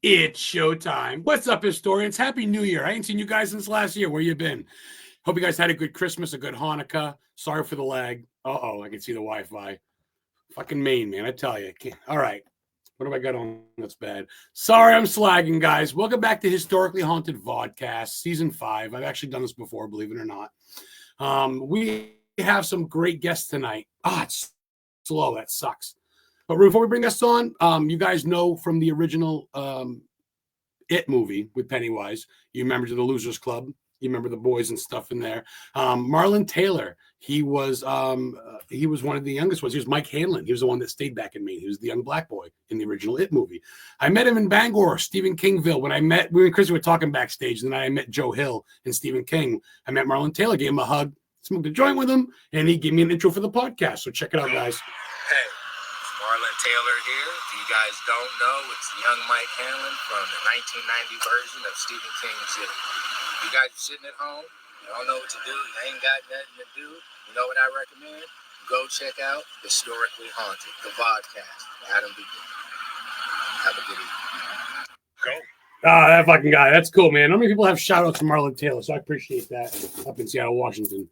It's showtime. What's up, historians? Happy New Year. I ain't seen you guys since last year. Where you been? Hope you guys had a good Christmas, a good Hanukkah. Sorry for the lag. Uh-oh, I can see the Wi-Fi. Fucking Maine, man, I tell you. All right. What have I got on that's bad? Sorry, I'm slagging, guys. Welcome back to Historically Haunted VODCAST, Season 5. I've actually done this before, believe it or not. We have some great guests tonight. It's slow. That sucks. But before we bring us on, you guys know from the original It movie with Pennywise, you remember the Losers Club, you remember the boys and stuff in there. Marlon Taylor, he was one of the youngest ones. He was Mike Hanlon. He was the one that stayed back in Maine. He was the young black boy in the original It movie. I met him in Bangor, Stephen Kingville. We and KRISSY were talking backstage, and then I met Joe Hill and Stephen King. I met Marlon Taylor, gave him a hug, smoked a joint with him, and he gave me an intro for the podcast. So check it out, guys. Hey. Marlon Taylor here. If you guys don't know, it's young Mike Hanlon from the 1990 version of Stephen King's It. You guys are sitting at home, you don't know what to do, you ain't got nothing to do, you know what I recommend? Go check out Historically Haunted, the VODCAST. Adam begin. Have a good evening. Go. That fucking guy. That's cool, man. How many people have shout outs to Marlon Taylor? So I appreciate that up in Seattle, Washington.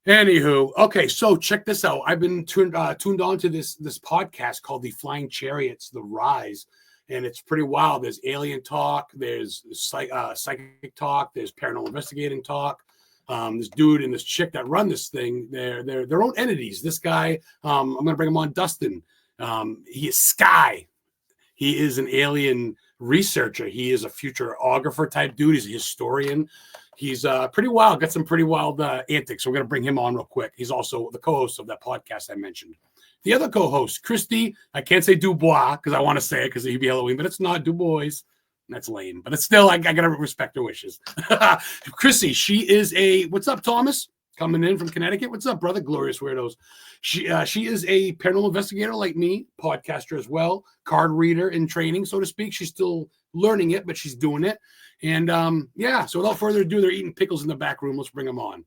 Anywho, okay, so check this out. I've been tuned on to this podcast called The Flying Chariots, The Rise, and it's pretty wild. There's alien talk, there's psychic talk, there's paranormal investigating talk. This dude and this chick that run this thing, they're their own entities. This guy, I'm going to bring him on, Dustin. He is SKYy. He is an alien researcher. He is a futurographer type dude. He's a historian. He's pretty wild, got some pretty wild antics. We're going to bring him on real quick. He's also the co-host of that podcast I mentioned. The other co-host, KRISSY, I can't say DuBOIS because I want to say it because he'd be Halloween, but it's not DuBOIS. That's lame, but it's still, I got to respect her wishes. KRISSY, she is what's up, Thomas? Coming in from Connecticut. What's up, brother? Glorious weirdos. She is a paranormal investigator like me, podcaster as well, card reader in training, so to speak. She's still learning it, but she's doing it. And so without further ado, they're eating pickles in the back room. Let's bring them on.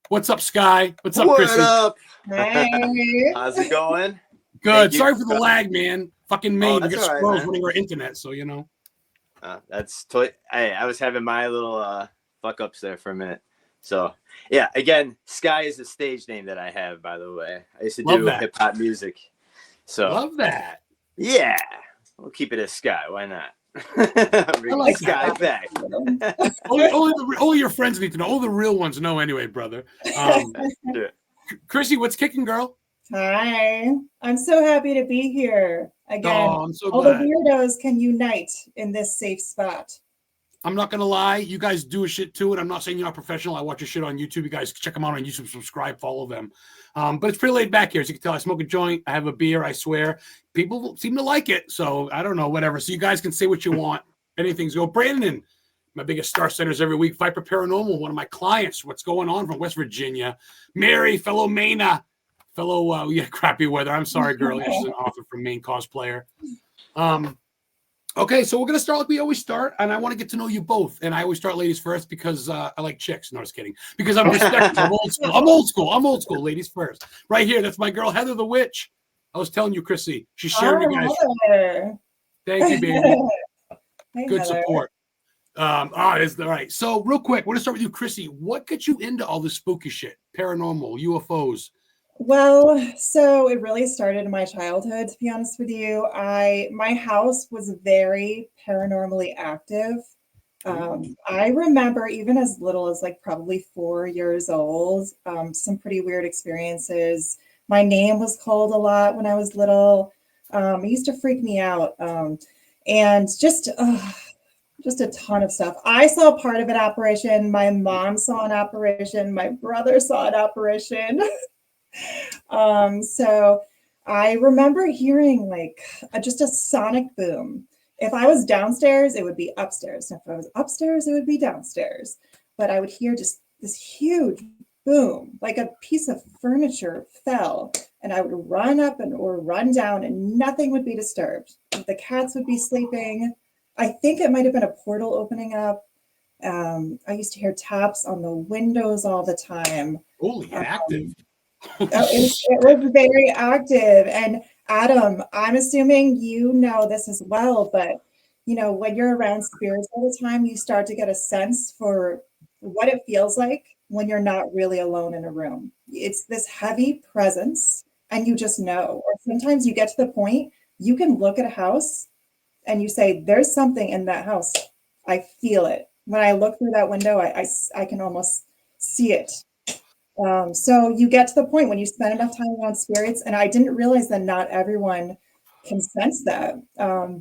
What's up, SKYy? What's up, KRISSY? What up? Hey. How's it going? Good. Sorry for the lag, man. Fucking Maine. We get all right, squirrels running our internet, so you know. That's totally. I was having my little fuck ups there for a minute. So yeah, again, SKYy is the stage name that I have, by the way. I used to do hip hop music. So love that. Yeah, we'll keep it as SKYy. Why not? I like SKYy back. only your friends need to know. All the real ones know anyway, brother. KRISSY, what's kicking, girl? Hi. I'm so happy to be here again. Oh, I'm so all glad. the weirdos can unite in this safe spot. I'm not gonna lie, you guys do a shit too, and I'm not saying you're not professional. I watch your shit on YouTube. You guys check them out on YouTube, subscribe, follow them. But it's pretty laid back here, as you can tell. I smoke a joint, I have a beer, I swear. People seem to like it, so I don't know, whatever. So you guys can say what you want. Anything's go. Brandon, my biggest star centers every week. Viper Paranormal, one of my clients. What's going on from West Virginia? Mary, fellow Maina, crappy weather. I'm sorry, girl. Yeah, she's an author from Maine cosplayer. Okay, so we're going to start like we always start, and I want to get to know you both. And I always start ladies first because I like chicks. No, just kidding. Because I'm respectful. I'm old school. Ladies first. Right here, that's my girl, Heather the Witch. I was telling you, KRISSY. She's sharing you guys. Heather. Thank you, baby. Hey, Good Heather. support. All right. So real quick, we're going to start with you, KRISSY. What gets you into all this spooky shit? Paranormal, UFOs. Well, so it really started in my childhood, to be honest with you. My house was very paranormally active. I remember even as little as like probably 4 years old, some pretty weird experiences. My name was called a lot when I was little. It used to freak me out. And just a ton of stuff. I saw part of an apparition. My mom saw an apparition. My brother saw an apparition. So I remember hearing like just a sonic boom. If I was downstairs, it would be upstairs. And if I was upstairs, it would be downstairs. But I would hear just this huge boom, like a piece of furniture fell, and I would run up or run down, and nothing would be disturbed. The cats would be sleeping. I think it might have been a portal opening up. I used to hear taps on the windows all the time. Holy active. It was very active. And Adam, I'm assuming you know this as well, but you know, when you're around spirits all the time, you start to get a sense for what it feels like when you're not really alone in a room. It's this heavy presence, and you just know. Or sometimes you get to the point you can look at a house and you say, there's something in that house. I feel it. When I look through that window, I can almost see it. So you get to the point when you spend enough time around spirits, and I didn't realize that not everyone can sense that.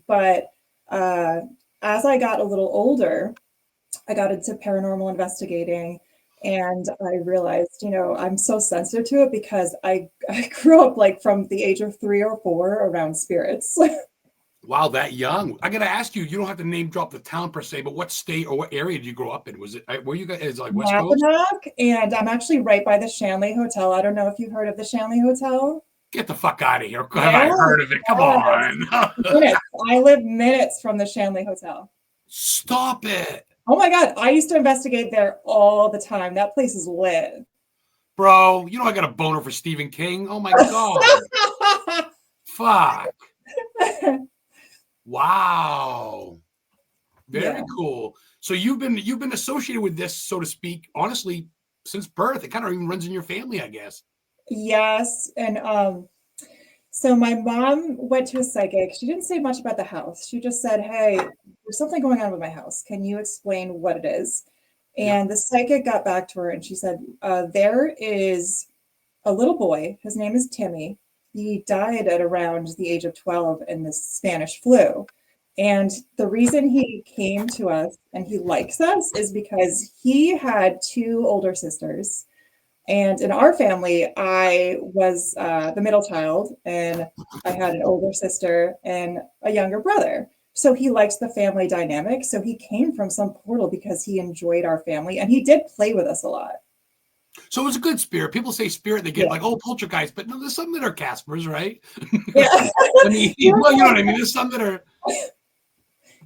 But as I got a little older, I got into paranormal investigating, and I realized, you know, I'm so sensitive to it because I grew up like from the age of 3 or 4 around spirits. Wow, that young. I gotta ask you. You don't have to name drop the town per se, but what state or what area did you grow up in? Was it were you guys like West Coast? Mackinac, and I'm actually right by the Shanley Hotel. I don't know if you've heard of the Shanley Hotel. Get the fuck out of here. Have Yeah, I heard of it? Come on. minutes. I live minutes from the Shanley Hotel. Stop it. Oh my God. I used to investigate there all the time. That place is lit. Bro, you know I got a boner for Stephen King. Oh my God. Fuck. Wow. Very cool. So you've been associated with this, so to speak, honestly, since birth. It kind of even runs in your family, I guess. Yes. And so my mom went to a psychic. She didn't say much about the house. She just said, hey, there's something going on with my house. Can you explain what it is? And the psychic got back to her and she said, there is a little boy. His name is Timmy. He died at around the age of 12 in the Spanish flu. And the reason he came to us and he likes us is because he had 2 older sisters. And in our family, I was the middle child, and I had an older sister and a younger brother. So he liked the family dynamic. So he came from some portal because he enjoyed our family, and he did play with us a lot. So it was a good spirit. People say spirit, they get like, oh, poltergeist, but no, there's some that are Caspers, right? Yeah. I mean, well, you know what I mean? There's some that are.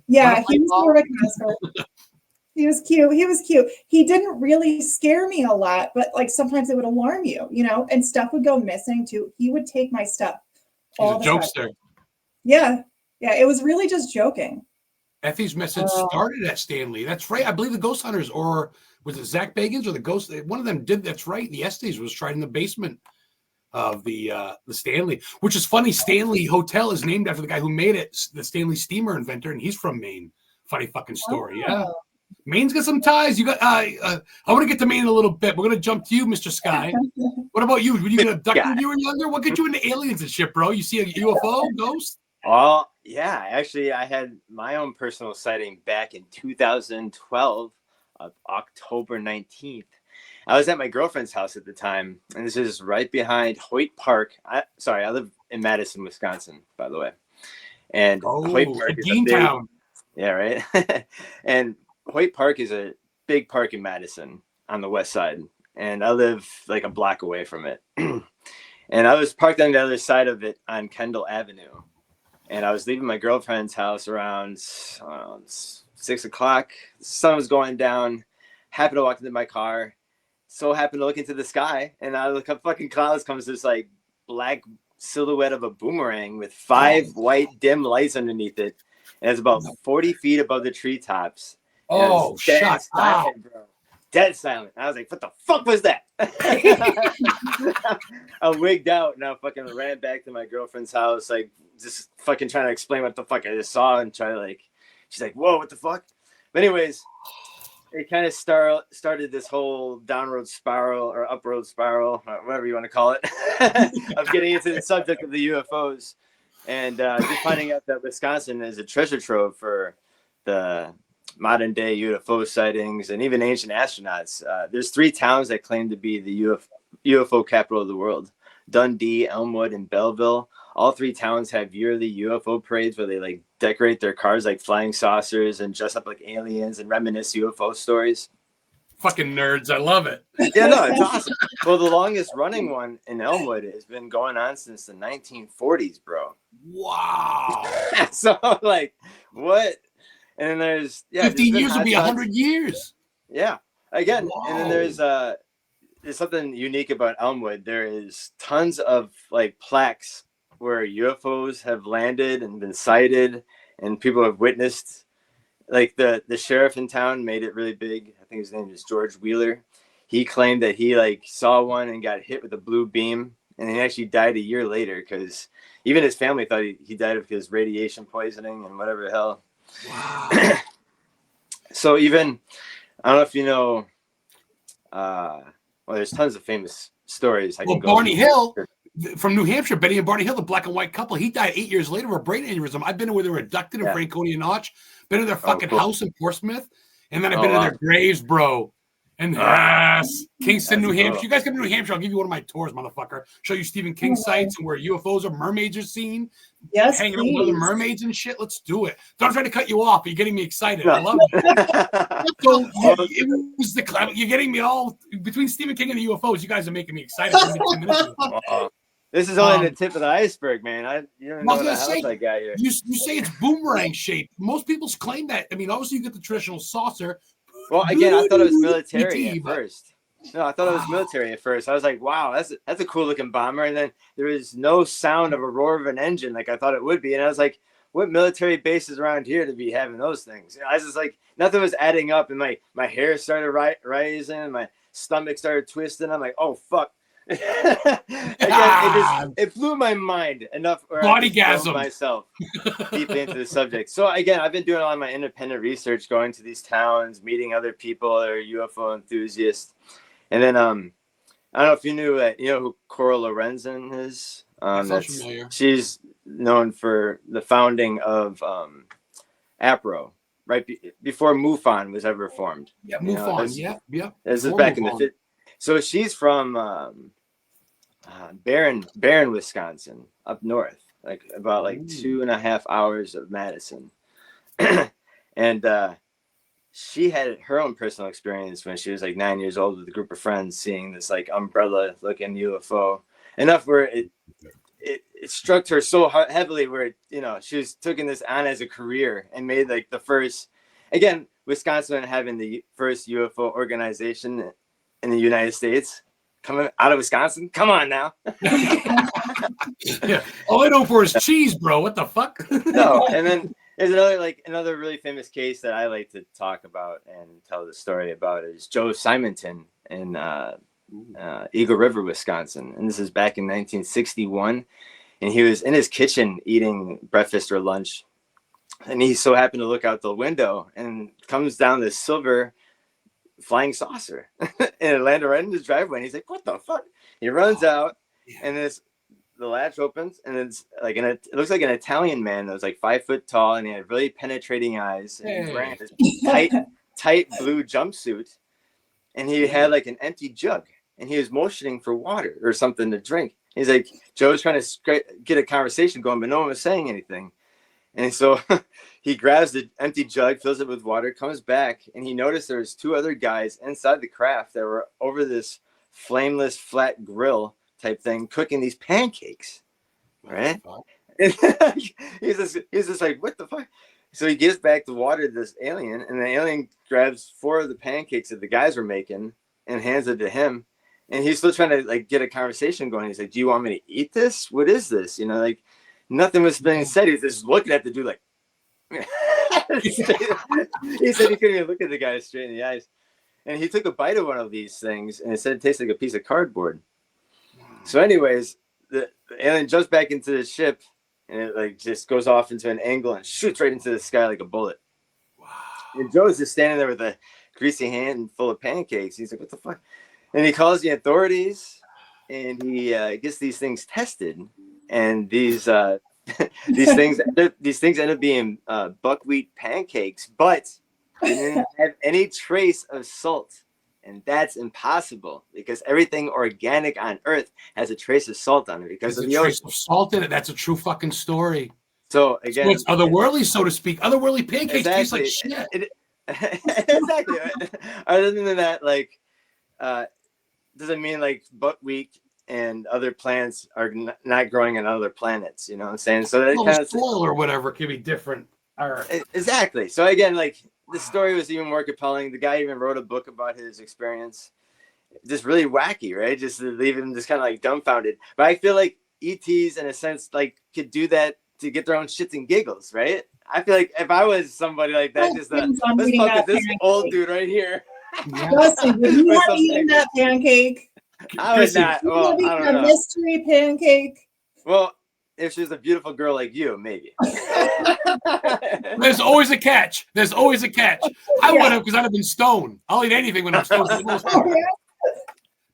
Yeah, he was more of a Casper. He was cute. He was cute. He didn't really scare me a lot, but like sometimes it would alarm you, you know, and stuff would go missing too. He would take my stuff. He's a jokester. Yeah. Yeah. It was really just joking. Effie's message started at Stanley. That's right. I believe the Ghost Hunters, or was it Zach Bagans or the Ghost? One of them did. That's right. The Estes was tried in the basement of the Stanley, which is funny. Stanley Hotel is named after the guy who made it, the Stanley steamer inventor, and he's from Maine. Funny fucking story. Yeah. Maine's got some ties. You got. I want to get to Maine in a little bit. We're gonna jump to you, Mr. SkYy. What about you? Were you gonna abduct when you were younger? What got you into aliens and shit, bro? You see a UFO, ghost? Oh yeah, actually, I had my own personal sighting back in 2012, October 19th. I was at my girlfriend's house at the time, and this is right behind Hoyt Park. I live in Madison, Wisconsin, by the way. And Hoyt Park is a big, yeah, right. And Hoyt Park is a big park in Madison on the west side, and I live like a block away from it. And I was parked on the other side of it on Kendall Avenue, and I was leaving my girlfriend's house around 6 o'clock. The sun was going down. Happened to walk into my car. So happened to look into the sky, and out of the fucking clouds comes this like black silhouette of a boomerang with 5 white dim lights underneath it, and it's about 40 feet above the treetops. Oh, shut up. Dead silent. I was like, what the fuck was that? I wigged out and I fucking ran back to my girlfriend's house, like just fucking trying to explain what the fuck I just saw, and try to like, she's like, whoa, what the fuck? But anyways, it kind of started this whole downward spiral or upward spiral, or whatever you want to call it, of getting into the subject of the UFOs, and just finding out that Wisconsin is a treasure trove for the modern day UFO sightings and even ancient astronauts. There's 3 towns that claim to be the UFO capital of the world: Dundee, Elmwood, and Belleville. All 3 towns have yearly UFO parades where they like decorate their cars like flying saucers and dress up like aliens and reminisce UFO stories. Fucking nerds. I love it. Yeah, no, it's awesome. Well, the longest running one in Elmwood has been going on since the 1940s, bro. Wow. So like, what? And then there's 15 years would be 100 years. Yeah. Again, Whoa. and then there's something unique about Elmwood. There is tons of like plaques where UFOs have landed and been sighted, and people have witnessed. Like the sheriff in town made it really big. I think his name is George Wheeler. He claimed that he like saw one and got hit with a blue beam, and he actually died a year later because even his family thought he died of his radiation poisoning and whatever the hell. Wow. So even, I don't know if you know, well, there's tons of famous stories. Well, Barney Hill from New Hampshire, Betty and Barney Hill, the black and white couple, he died 8 years later of a brain aneurysm. I've been to where they were abducted in Franconia Notch, been to their fucking house in Portsmouth, and then I've been to their graves, bro. And yes, Kingston, New Hampshire. You guys come to New Hampshire, I'll give you one of my tours, motherfucker. Show you Stephen King sites and where UFOs or mermaids are seen. Yes, hanging out with other mermaids and shit. Let's do it. Don't try to cut you off. You're getting me excited. I love it. So it was you're getting me all between Stephen King and the UFOs. You guys are making me excited. This is only the tip of the iceberg, man. You don't know what the house I got here. You say it's boomerang shaped. Most people claim that. I mean, obviously you get the traditional saucer. Well, again, I thought it was military at first. No, I thought it was military at first. I was like, wow, that's a cool looking bomber. And then there was no sound of a roar of an engine like I thought it would be. And I was like, what military bases around here to be having those things? I was just like, nothing was adding up. And my hair started rising. My stomach started twisting. I'm like, oh, fuck. It blew my mind enough. Bodygasm myself deeply into the subject. So again, I've been doing a lot of my independent research, going to these towns, meeting other people that are UFO enthusiasts. And then I don't know if you knew that, you know who Cora Lorenzen is? That's familiar. She's known for the founding of APRO, right before MUFON was ever formed. Yeah, MUFON. Yeah. This is back in the So she's from Barron, Wisconsin, up north, like about 2.5 hours of Madison. And she had her own personal experience when she was like 9 years old with a group of friends, seeing this like umbrella looking UFO, enough where it struck her so heavily where she was taking this on as a career and made like the first, again, Wisconsin having the first UFO organization in the United States, coming out of Wisconsin. Come on now. Yeah. All I know for is cheese, bro. What the fuck? No. And then there's another really famous case that I like to talk about and tell the story about is Joe Simonton in Eagle River, Wisconsin. And this is back in 1961. And he was in his kitchen eating breakfast or lunch. And he so happened to look out the window and comes down this silver flying saucer and it landed right in his driveway. And he's like, what the fuck? He runs out and the latch opens and it's like it looks like an Italian man that was like 5 foot tall and he had really penetrating eyes and he was wearing this tight blue jumpsuit and he had like an empty jug and he was motioning for water or something to drink. He's like, Joe's trying to get a conversation going, but no one was saying anything. And so he grabs the empty jug, fills it with water, comes back, and he noticed there was 2 other guys inside the craft that were over this flameless flat grill type thing, cooking these pancakes. Right? he's just like, what the fuck? So he gives back the water to this alien, and the alien grabs 4 of the pancakes that the guys were making and hands it to him. And he's still trying to like get a conversation going. He's like, do you want me to eat this? What is this? Nothing was being said. He was just looking at the dude like, he said he couldn't even look at the guy straight in the eyes. And he took a bite of one of these things and it said it tastes like a piece of cardboard. So anyways, the alien jumps back into the ship and it like just goes off into an angle and shoots right into the sky like a bullet. Wow. And Joe's just standing there with a greasy hand full of pancakes. He's like, what the fuck? And he calls the authorities and he gets these things tested. And these things end up being buckwheat pancakes, but they didn't have any trace of salt, and that's impossible because everything organic on Earth has a trace of salt on it because there's a trace of salt in it. That's a true fucking story. So again, it's otherworldly, so to speak. Otherworldly pancakes taste like shit. Exactly. Other than that, like, doesn't mean like buckwheat and other plants are not growing on other planets, you know what I'm saying? So that kind of soil or whatever can be different. Exactly. So again, like the story was even more compelling. The guy even wrote a book about his experience. Just really wacky, right? Just to leave him just kind of like dumbfounded. But I feel like ETs in a sense like could do that to get their own shits and giggles, right? I feel like if I was somebody like that, just let's fuck with this old dude right here. Dustin, would you have eaten that pancake? I would not. Well, I don't know. Mystery pancake. Well, if she's a beautiful girl like you, maybe. There's always a catch. There's always a catch. I would have, because I'd have been stoned. I'll eat anything when I'm stoned.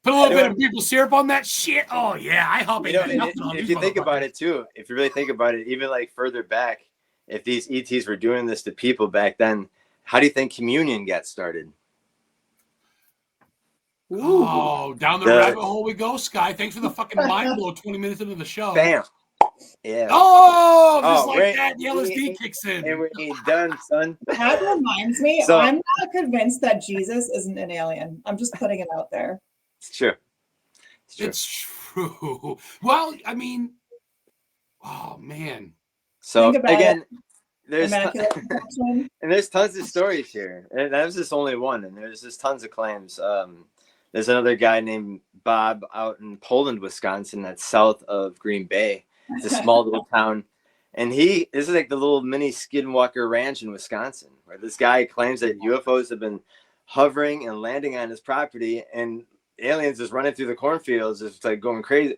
Put a little bit of maple syrup on that shit. Oh yeah, I hope it. If you think about it too, if you really think about it, even like further back, if these ETs were doing this to people back then, how do you think communion got started? Oh, down the rabbit hole we go, SkYy. Thanks for the fucking mind blow 20 minutes into the show. Bam. Yeah. Oh, just like that, the LSD kicks in. And we ain't done, son. That reminds me, I'm not convinced that Jesus isn't an alien. I'm just putting it out there. It's true. It's true. Well, I mean, oh man. So again, there's and there's tons of stories here. And that was just only one, and there's just tons of claims. There's another guy named Bob out in Poland, Wisconsin, that's south of Green Bay. It's a small little town. And this is like the little mini Skinwalker Ranch in Wisconsin, where this guy claims that UFOs have been hovering and landing on his property, and aliens just running through the cornfields, just like going crazy.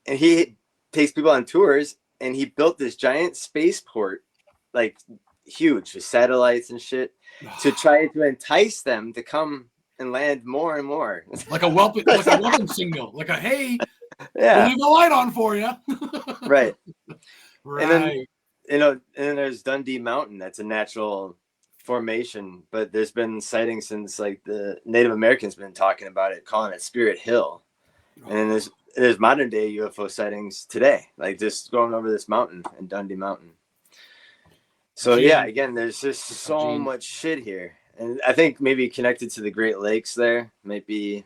And he takes people on tours, and he built this giant spaceport, like huge, with satellites and shit, to try to entice them to come and land more and more. Like a welcome signal, like a hey, we'll leave the light on for you. Right. Right. And then and then there's Dundee Mountain. That's a natural formation, but there's been sightings since like the Native Americans been talking about it, calling it Spirit Hill. And then there's modern day UFO sightings today, like just going over this mountain in Dundee Mountain. So again, there's just so much shit here. And I think maybe connected to the Great Lakes there might be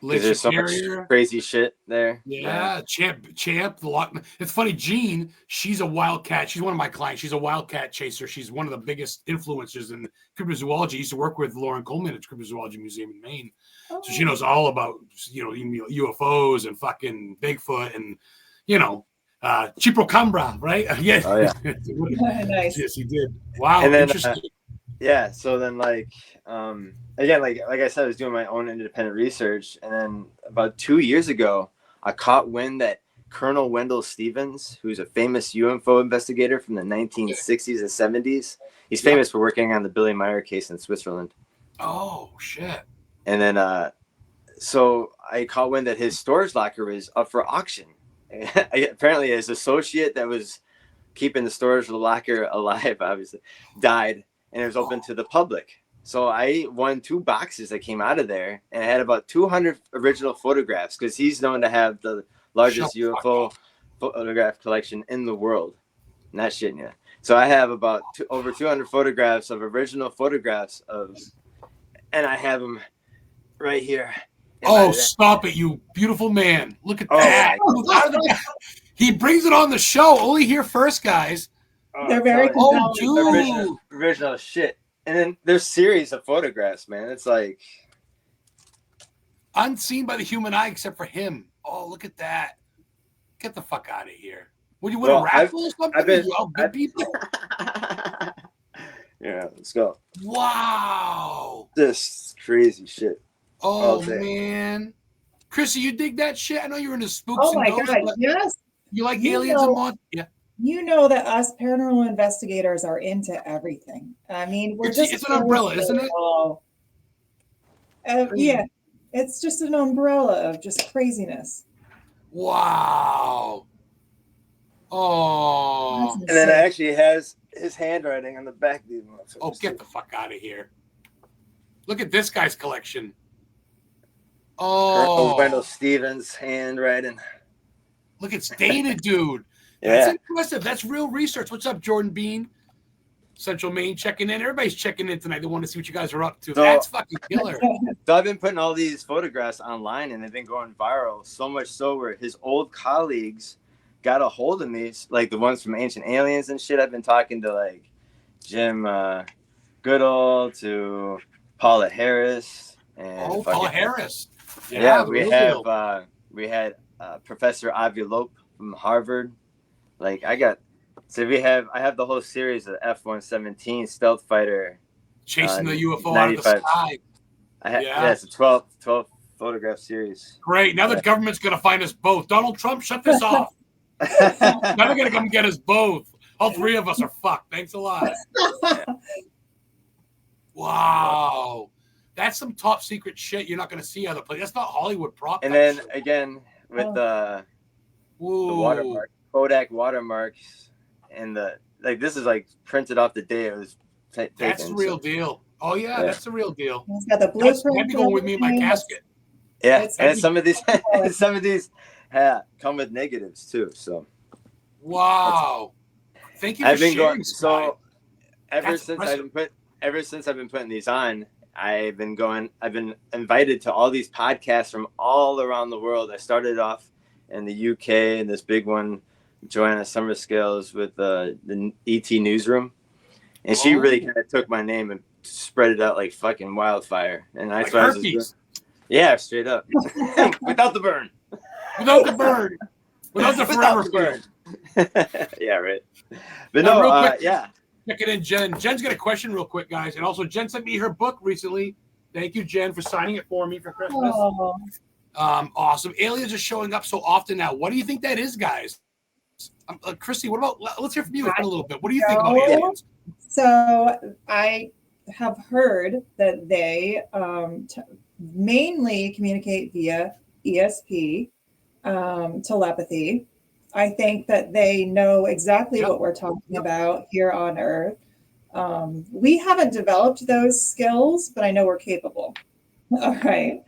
because there's so much crazy shit there. Yeah, Champ. It's funny, Jean, she's a wildcat. She's one of my clients. She's a wildcat chaser. She's one of the biggest influencers in cryptozoology. I used to work with Lauren Coleman at Cryptozoology Museum in Maine. So she knows all about, UFOs and fucking Bigfoot and, Chupacabra, right? Yeah. Oh, yeah. Nice. Yes, he did. Wow, and then, interesting. So then again, like I said, I was doing my own independent research, and then about 2 years ago, I caught wind that Colonel Wendell Stevens, who's a famous UFO investigator from the 1960s and 70s, he's famous for working on the Billy Meyer case in Switzerland. Oh, shit. And then, so I caught wind that his storage locker was up for auction. Apparently, his associate that was keeping the storage locker alive, obviously, died. And it was open to the public. So I won 2 boxes that came out of there, and I had about 200 original photographs because he's known to have the largest UFO photograph collection in the world. Not shitting you. So I have about over 200 photographs of original photographs and I have them right here. Oh, stop it, you beautiful man. Look at that. He brings it on the show. Only here first, guys. They're very dude. Original shit. And then there's series of photographs, man. It's like unseen by the human eye except for him. Oh, look at that. Get the fuck out of here. Would you win a raffle or something? Good people? Yeah, let's go. Wow. This crazy shit. Oh, man. KRISSY, you dig that shit? I know you're into spooks and ghosts. Oh, my God, yes. You like aliens and monsters? Yeah. You know that us paranormal investigators are into everything. I mean, it's an umbrella, isn't it? Yeah, it's just an umbrella of just craziness. Wow. Oh. And then it actually has his handwriting on the back of these ones. Oh, get the fuck out of here. Look at this guy's collection. Oh. Wendell Stevens handwriting. Look, it's dated, dude. Yeah. That's impressive. That's real research. What's up, Jordan Bean? Central Maine checking in. Everybody's checking in tonight. They want to see what you guys are up to. That's fucking killer. So I've been putting all these photographs online, and they've been going viral. So much so where his old colleagues got a hold of me, like the ones from Ancient Aliens and shit. I've been talking to like Jim Goodall, to Paula Harris, and Paula Harris. Yeah, we had Professor Avi Loeb from Harvard. Like I got So I have the whole series of F-117 stealth fighter chasing the UFO out of the sky. Yeah, it's a 12 photograph series. Great. Now the government's going to find us both. Donald Trump, shut this off. Now they're going to come get us both. All three of us are fucked. Thanks a lot. Wow. That's some top secret shit you're not going to see other places. That's not Hollywood prop. And then again with the watermark, Kodak watermarks, and this is like printed off the day it was taken. That's the real deal. Oh yeah, that's the real deal. He's got the blueprint. That'd be going with me in my casket. Yeah, and some of these come with negatives too. So wow, thank you for sharing. Ever since I've been putting these on, I've been invited to all these podcasts from all around the world. I started off in the UK and this big one, Joanna Summerscales with the ET Newsroom, and she really kind of took my name and spread it out like fucking wildfire. And that's why I was just straight up, without the burn, without the burn, without the forever burn. Yeah, right. But no, Check it in, Jen. Jen's got a question real quick, guys. And also, Jen sent me her book recently. Thank you, Jen, for signing it for me for Christmas. Oh. Awesome. Aliens are showing up so often now. What do you think that is, guys? KRISSY, what about, let's hear from you a little bit. What do you think about aliens? So I have heard that they mainly communicate via ESP, telepathy. I think that they know exactly what we're talking about here on Earth. We haven't developed those skills, but I know we're capable. All right.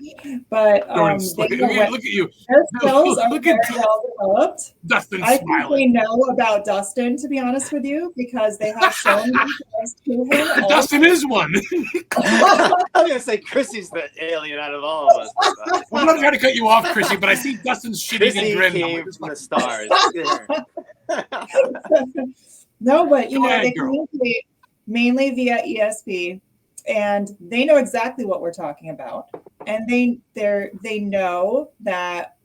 But look at you. Their skills are very well developed. Dustin's I think smiling. they know about Dustin, to be honest with you, because they have shown themselves to him. Dustin is one. I was going to say KRISSY's the alien out of all of us. I'm not trying to cut you off, KRISSY, but I see Dustin's shitting and grin. Came from the stars. No, but they communicate mainly via ESP. And they know exactly what we're talking about, and they know that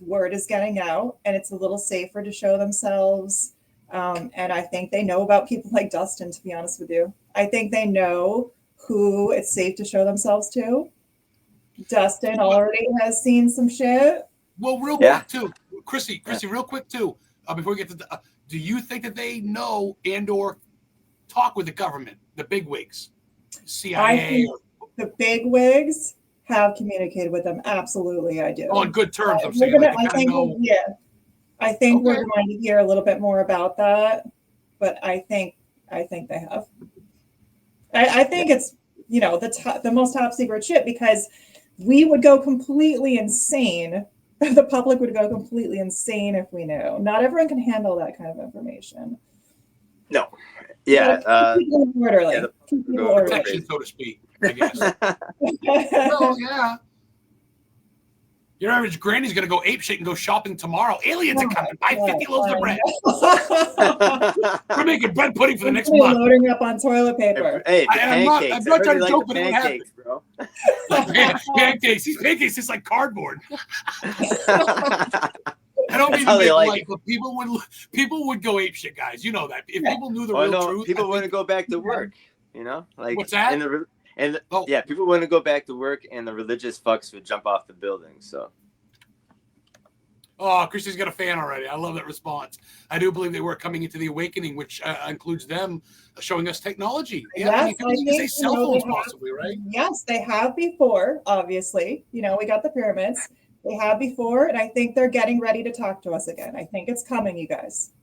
word is getting out, and it's a little safer to show themselves. And I think they know about people like Dustin. To be honest with you, I think they know who it's safe to show themselves to. Dustin already has seen some shit. Well, real quick too, KRISSY, real quick too. Before we get to, do you think that they know and/or talk with the government, the bigwigs? CIA. I think the big wigs have communicated with them. Absolutely, I do. On good terms, I'm saying. I think we're going to hear a little bit more about that, but I think they have. I think it's the most top secret shit, because we would go completely insane. The public would go completely insane if we knew. Not everyone can handle that kind of information. No. Yeah. Keep people orderly. Protection, so to speak, I guess. Well, yeah. Your average granny's going to go apeshit and go shopping tomorrow. Aliens are coming. Buy 50 loaves of bread. We're making bread pudding for the next month. Loading up on toilet paper. Hey, I'm not trying to joke, but it would happen. Bro. Pancakes. These pancakes taste like cardboard. I don't mean to make light, but people would go apeshit, guys. You know that. If people knew the real truth, people wouldn't go back to work. Like what's that? People wouldn't go back to work, and the religious fucks would jump off the building. So. Oh, KRISSY's got a fan already. I love that response. I do believe they were coming into the awakening, which includes them showing us technology. Yeah, yes, I mean, say cell phones possibly, right? Yes, they have before. Obviously, we got the pyramids. They have before, and I think they're getting ready to talk to us again. I think it's coming, you guys.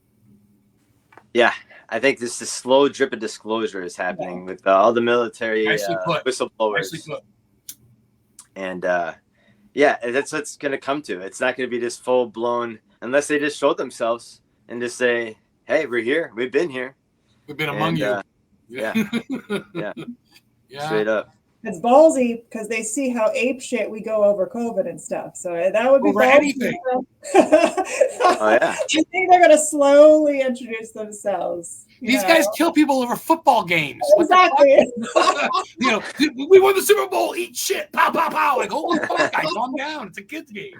Yeah, I think this slow drip of disclosure is happening with all the military whistleblowers. And that's what's going to come to. It's not going to be this full blown, unless they just show themselves and just say, "Hey, we're here. We've been here. We've been among you." Yeah. Straight up. It's ballsy because they see how ape shit we go over COVID and stuff. So that would be over anything. I think they're going to slowly introduce themselves. These guys kill people over football games. Exactly. We won the Super Bowl. Eat shit. Pow, pow, pow. Like, holy fuck, guys, calm down. It's a kids game.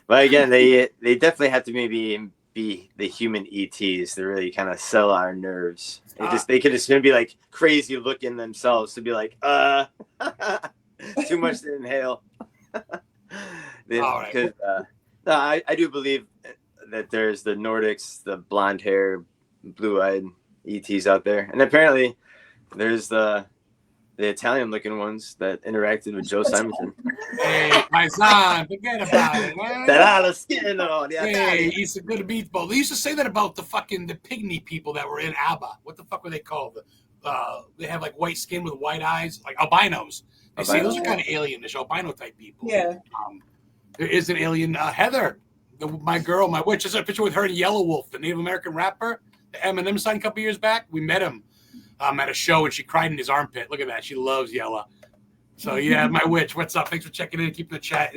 But again, they definitely have to maybe be the human ETs to really kind of sell our nerves. They could just be like crazy looking themselves to be like, too much to inhale. Because no, I do believe that there's the Nordics, the blonde hair, blue-eyed ETs out there, and apparently there's the Italian looking ones that interacted with Joe Simonton. Hey, my son, forget about it, man. Hey, he's a good meatball. They used to say that about the pygmy people that were in ABBA. What the fuck were they called? They have like white skin with white eyes, like albinos. They say those are kind of alienish, albino type people. Yeah. There is an alien, Heather, my witch. There's a picture with her and Yellow Wolf, the Native American rapper, the Eminem signed a couple years back. We met him at a show, and she cried in his armpit. Look at that. She loves Yella. So, yeah, my witch. What's up? Thanks for checking in and keeping the chat.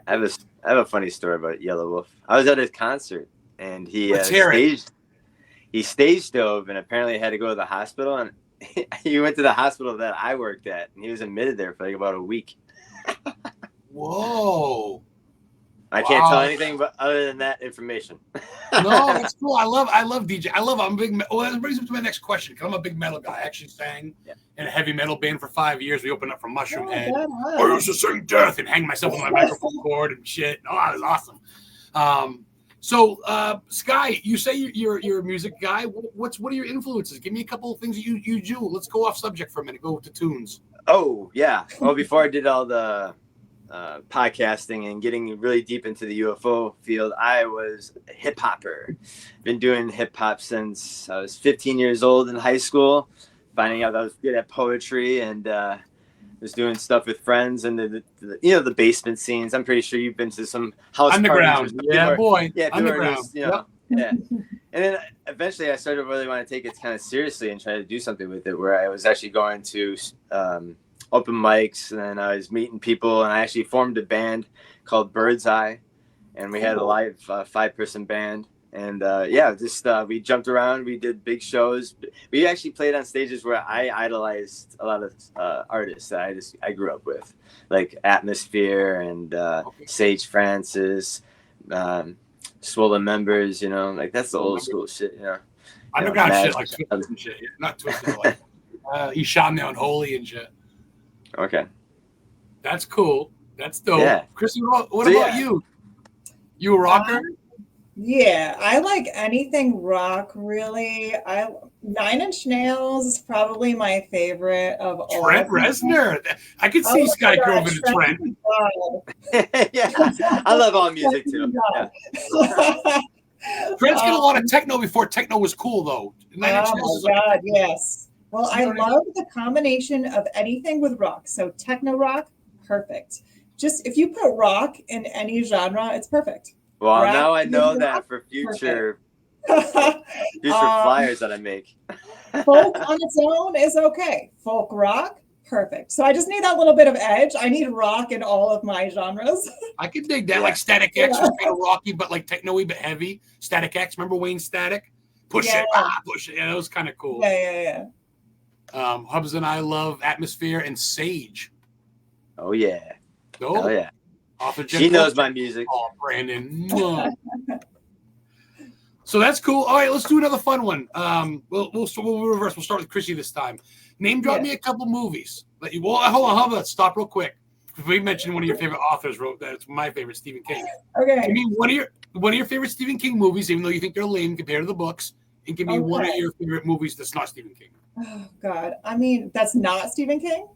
I have a funny story about Yellow Wolf. I was at his concert, and he stage dove and apparently had to go to the hospital. And he went to the hospital that I worked at, and he was admitted there for like about a week. Whoa. I can't tell anything but other than that information. No, that's cool. I love DJ. I'm a big. Well, that brings me to my next question. Because I'm a big metal guy. I actually sang in a heavy metal band for 5 years. We opened up for Mushroom Head. I used to sing Death and hang myself on my microphone cord and shit. Oh, that was awesome. So, SkYy, you say you're a music guy. What are your influences? Give me a couple of things that you do. Let's go off subject for a minute. Go to tunes. Oh yeah. Well, before I did all the podcasting and getting really deep into the UFO field, I was a hip hopper. Been doing hip hop since I was 15 years old in high school. Finding out I was good at poetry and was doing stuff with friends and the basement scenes. I'm pretty sure you've been to some house underground. Parties. Underground. Just, yeah. And then eventually I started really want to take it kind of seriously and try to do something with it, where I was actually going to open mics, and then I was meeting people, and I actually formed a band called Bird's Eye, and we had a live 5-person band, and we jumped around, we did big shows. We actually played on stages where I idolized a lot of artists that I grew up with, like Atmosphere and Sage Francis, Swollen Members, like that's the old school shit, Underground shit, like Twisted and shit. Not Twisted, like he shot me on Holy and shit. Okay. That's cool. That's dope. Yeah. KRISSY, what about you? You a rocker? Yeah, I like anything rock, really. 9 Inch Nails is probably my favorite of all. Trent Reznor. I could see SkYy Grove in a Trent. Yeah, I love all music too. Yeah. Trent's got a lot of techno before techno was cool, though. Oh my God, yes. Well, I love the combination of anything with rock. So techno rock, perfect. Just if you put rock in any genre, it's perfect. Well, rock, now I know that for future flyers that I make. Folk on its own is okay. Folk rock, perfect. So I just need that little bit of edge. I need rock in all of my genres. I could dig that. Like Static X was kind of rocky, but like techno-y, but heavy. Static X, remember Wayne Static? Push it. Yeah, that was kind of cool. Yeah. Hubs and I love Atmosphere and Sage. Oh yeah. Oh yeah. She knows my music. Oh, Brandon. So that's cool. All right, let's do another fun one. We'll reverse. We'll start with KRISSY this time. Name drop me a couple movies. Hold on. Stop real quick. We mentioned one of your favorite authors wrote that. It's my favorite, Stephen King. Okay. Give me one of your favorite Stephen King movies, even though you think they're lame compared to the books, and give me one of your favorite movies that's not Stephen King. Oh God, I mean that's not Stephen King.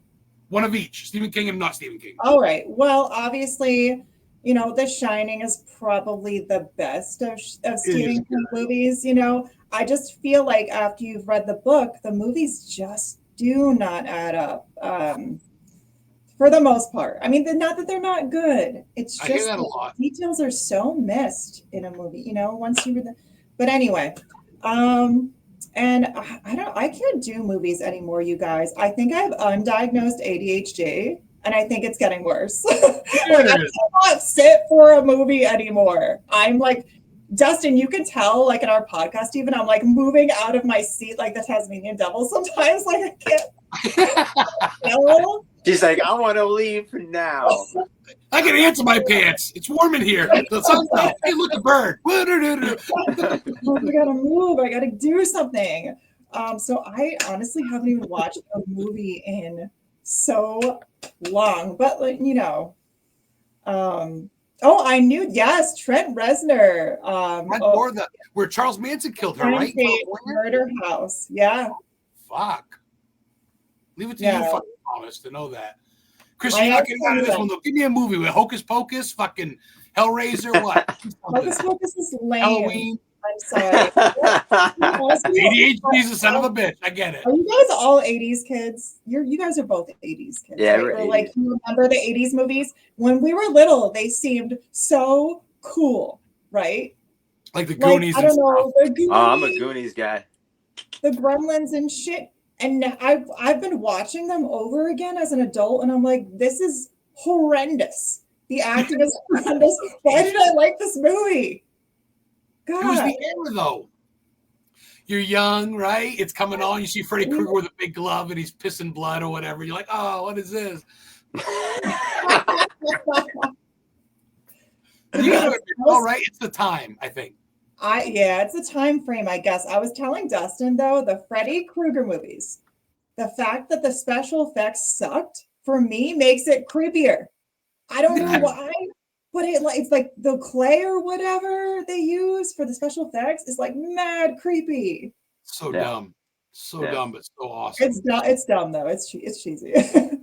One of each, Stephen King and not Stephen King. All right. Well, obviously, The Shining is probably the best of Stephen King movies. I just feel like after you've read the book, the movies just do not add up. For the most part. I mean, not that they're not good. It's just I hear that a lot. Details are so missed in a movie. Once you read the. But anyway, and I can't do movies anymore, you guys. I think I have undiagnosed ADHD, and I think it's getting worse. I cannot sit for a movie anymore. I'm like, Dustin, you can tell, like in our podcast, even I'm like moving out of my seat like the Tasmanian devil sometimes. Like I can't. She's like, I want to leave now. I can answer my pants. It's warm in here. The sun's out. Hey, look, a bird. I gotta move. I gotta do something. So I honestly haven't even watched a movie in so long. But like, you know, I knew. Yes, Trent Reznor. Where Charles Manson killed her, right? Murder House. Yeah. Fuck. Leave it to you, fucking Thomas, to know that. Chris, you're not getting out of this one, though. Give me a movie with Hocus Pocus, fucking Hellraiser, what? Hocus Pocus is lame. Halloween. I'm sorry. ADHD is a son of a bitch. I get it. Are you guys all 80s kids? You guys are both 80s kids. Yeah, right? we're 80s. Like, you remember the 80s movies? When we were little, they seemed so cool, right? Like the Goonies. Like, I don't know. The Goonies, I'm a Goonies guy. The Gremlins and shit. And I've been watching them over again as an adult, and I'm like, this is horrendous. The acting is horrendous. Why did I like this movie? God. It was the era, though. You're young, right? It's coming on. You see Freddy Krueger with a big glove, and he's pissing blood or whatever. You're like, oh, what is this? All right, it's the time, I think. It's the time frame, I guess. I was telling Dustin, though, the Freddy Krueger movies, the fact that the special effects sucked, for me, makes it creepier. I don't know why, but it's like the clay or whatever they use for the special effects is like mad creepy. So dumb. So dumb, but so awesome. It's dumb, though. It's cheesy.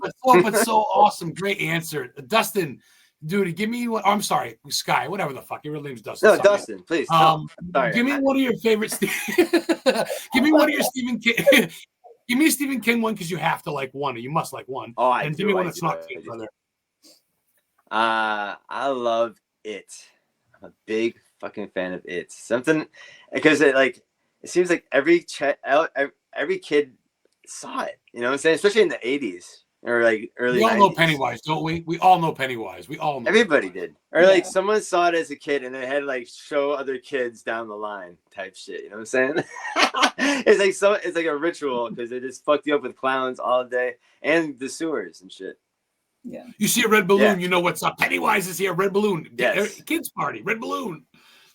but so awesome. Great answer. Dustin, dude, give me what? I'm sorry, SkYy, whatever the fuck. Your real name's Dustin. No, Dustin, please. Give me one of your favorites. Give me one of your Stephen King. Give me a Stephen King one because you have to like one. You must like one. Oh, I and do, give me one that's not King, brother. I love It. I'm a big fucking fan of It. Something because it seems like every kid saw it. You know what I'm saying? Especially in the 80s. Or like early. We all 90s. know Pennywise, don't we? We all know Pennywise. We all know. Everybody did. Or like someone saw it as a kid and they had to like show other kids down the line type shit. You know what I'm saying? It's like a ritual because they just fucked you up with clowns all day and the sewers and shit. Yeah. You see a red balloon, you know what's up. Pennywise is here. Red balloon. Yes. Kids party. Red balloon.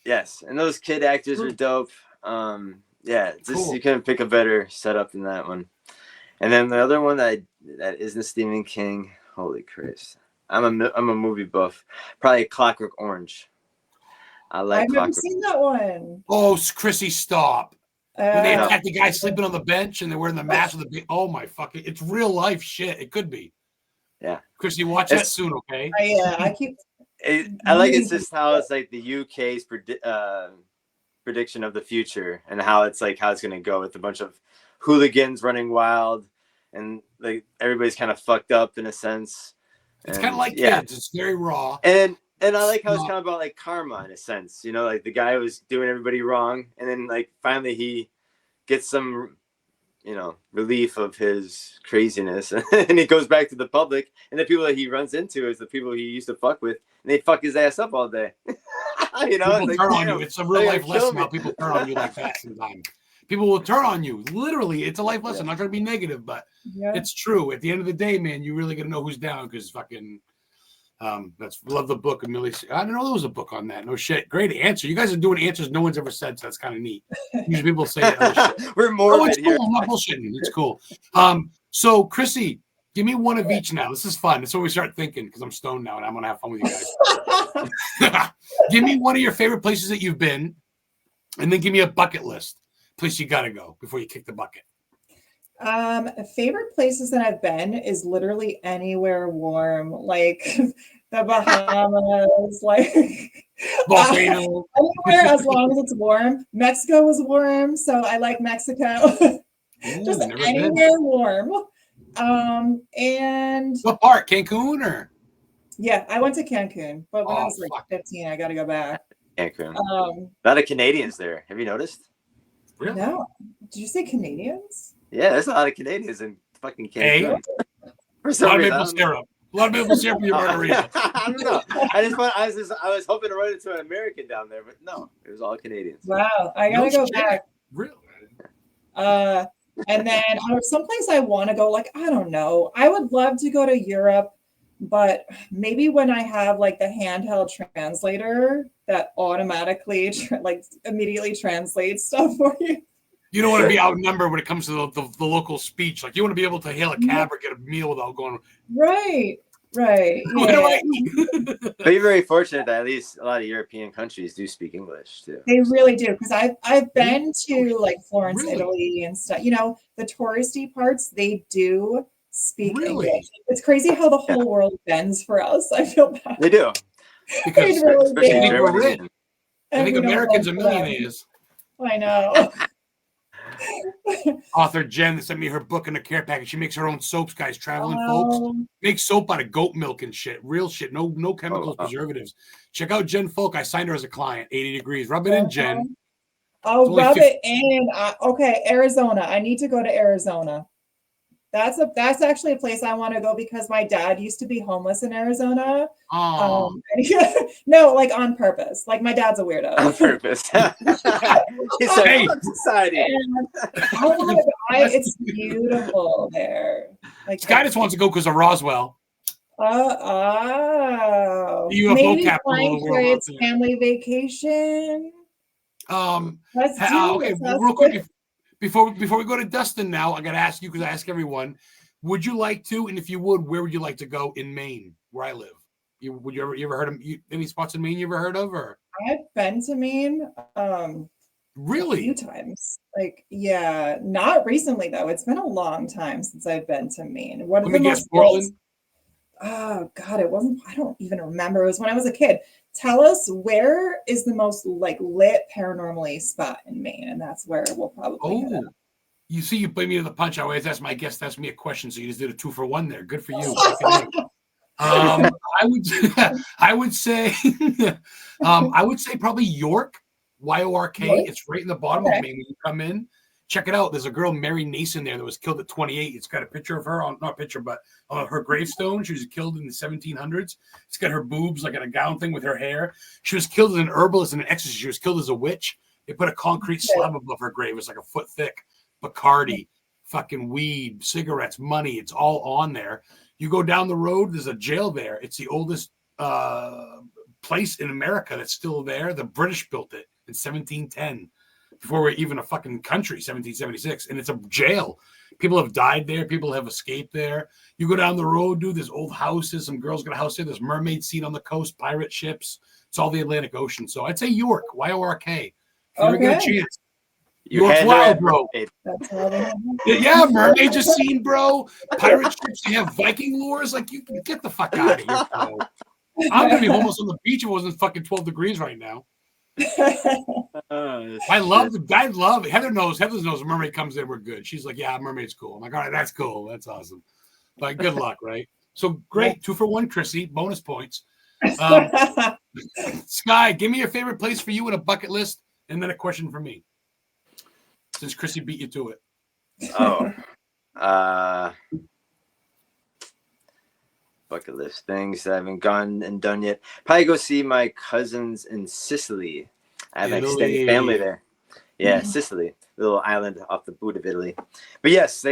Yes, and those kid actors are dope. Cool. You couldn't pick a better setup than that one. And then the other one that isn't Stephen King. Holy Christ! I'm a movie buff. Probably Clockwork Orange. I've never seen that one. Oh, KRISSY, stop! When they attack the guy sleeping on the bench and they're wearing the mask with the big. Oh my fucking! It's real life shit. It could be. Yeah. KRISSY, watch that soon, okay? I keep. I like it's just how it's like the UK's prediction of the future and how it's gonna go with a bunch of hooligans running wild and like everybody's kind of fucked up in a sense. It's kind of like kids. It's very raw. And I like how it's kind of about like karma in a sense, you know, like the guy was doing everybody wrong and then like finally he gets some, you know, relief of his craziness and he goes back to the public and the people that he runs into is the people he used to fuck with and they fuck his ass up all day. You know, people turn on you. It's a real life lesson how people turn on you like that sometimes. People will turn on you. Literally, it's a life lesson. I'm not trying to be negative, but it's true. At the end of the day, man, you really got to know who's down because fucking love the book. I didn't know there was a book on that. No shit. Great answer. You guys are doing answers no one's ever said, so that's kind of neat. Usually people say other shit. We're more it's cool. I'm not bullshitting. It's cool. So KRISSY, give me one of each now. This is fun. That's when we start thinking because I'm stoned now and I'm gonna have fun with you guys. Give me one of your favorite places that you've been, and then give me a bucket list. Place you gotta go before you kick the bucket. Favorite places that I've been is literally anywhere warm, like the Bahamas, like volcano. Anywhere as long as it's warm. Mexico was warm, so I like Mexico. Just anywhere warm. And what part? Cancun or? Yeah, I went to Cancun, but when I was like 15, I got to go back. Cancun. A lot of Canadians there. Have you noticed? Really? No. Did you say Canadians? Yeah, there's a lot of Canadians in fucking Cancun. A lot of maple syrup. A lot of maple syrup in your margarita. I don't know. I was hoping to run into an American down there, but no, it was all Canadians. Wow, I gotta go back. Really? And then someplace I want to go, like, I don't know. I would love to go to Europe, but maybe when I have like the handheld translator that automatically like immediately translates stuff for you. You don't want to be outnumbered when it comes to the local speech. Like you want to be able to hail a cab or get a meal without going. Right. Yeah. But you're very fortunate that at least a lot of European countries do speak English too. They really do, because I've been to like Florence, Really? Italy, and stuff. You know, the touristy parts, they do speak Really? English. It's crazy how the whole world bends for us. I feel bad. They do. Because really they think do. we're rich. I And think we don't Americans are vote for them. millionaires. I know. Author Jen sent me her book in a care package. She makes her own soaps, guys. Traveling folks make soap out of goat milk and shit. Real shit. No chemicals, preservatives. Check out Jen Folk. I signed her as a client. 80 degrees. Rub it in, Jen. Oh, rub it in. Okay, Arizona. I need to go to Arizona. That's actually a place I want to go because my dad used to be homeless in Arizona. No, like on purpose. Like my dad's a weirdo. On purpose. He said, hey, society. It's beautiful there. Like Sky just wants to go because of Roswell. UFO maybe capital of the world. It's family vacation. Okay, real quick. Before we go to Dustin now, I got to ask you, because I ask everyone, would you like to, and if you would, where would you like to go in Maine, where I live? You ever heard of any spots in Maine you ever heard of? Or I've been to Maine really? a few times. Like, yeah, not recently though. It's been a long time since I've been to Maine. What are the most Portland? Oh God, it wasn't. I don't even remember. It was when I was a kid. Tell us, where is the most like lit paranormally spot in Maine, and that's where we'll probably head up. You see, you play me to the punch. I always ask my guest, ask me a question, so you just did a 2-for-1 there. Good for you. I would say probably York, YORK. It's right in the bottom of Maine when you come in. Check it out. There's a girl, Mary Nason, there that was killed at 28. It's got a picture of her not a picture, but her gravestone. She was killed in the 1700s. It's got her boobs like in a gown thing with her hair. She was killed as an herbalist and an exorcist. She was killed as a witch. They put a concrete slab above her grave. It's like a foot thick. Bacardi, fucking weed, cigarettes, money. It's all on there. You go down the road, there's a jail there. It's the oldest place in America that's still there. The British built it in 1710. Before we're even a fucking country, 1776, and it's a jail. People have died there. People have escaped there. You go down the road, dude. There's old houses. Some girls got a house there. There's mermaid scene on the coast, pirate ships. It's all the Atlantic Ocean. So I'd say York, YORK. If you ever get a chance, York's wild, bro. Yeah, mermaids are seen, bro. Pirate ships. They have Viking lures. Like, you can get the fuck out of here, bro. I'm gonna be homeless on the beach if it wasn't fucking 12 degrees right now. I love it. Heather knows a mermaid comes in, we're good. She's like, yeah, mermaid's cool. I'm like, all right, that's cool. That's awesome. Like, good luck, right? So great. 2-for-1, Chrissy. Bonus points. Sky, give me your favorite place for you in a bucket list, and then a question for me. Since Chrissy beat you to it. Bucket list things that I haven't gone and done yet. Probably go see my cousins in Sicily. I have an extended family there. Yeah, Sicily, little island off the boot of Italy. But yes,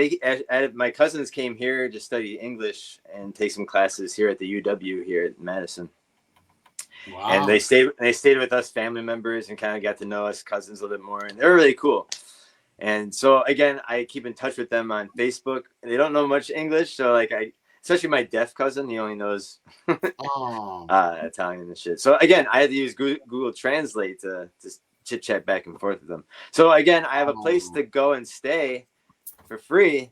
my cousins came here to study English and take some classes here at the UW here at Madison. Wow. And they stayed with us, family members, and kind of got to know us cousins a little bit more. And they're really cool. And so again, I keep in touch with them on Facebook. They don't know much English, so like especially my deaf cousin, he only knows Italian and shit. So again, I had to use Google Translate to chit chat back and forth with them. So again, I have a place to go and stay for free,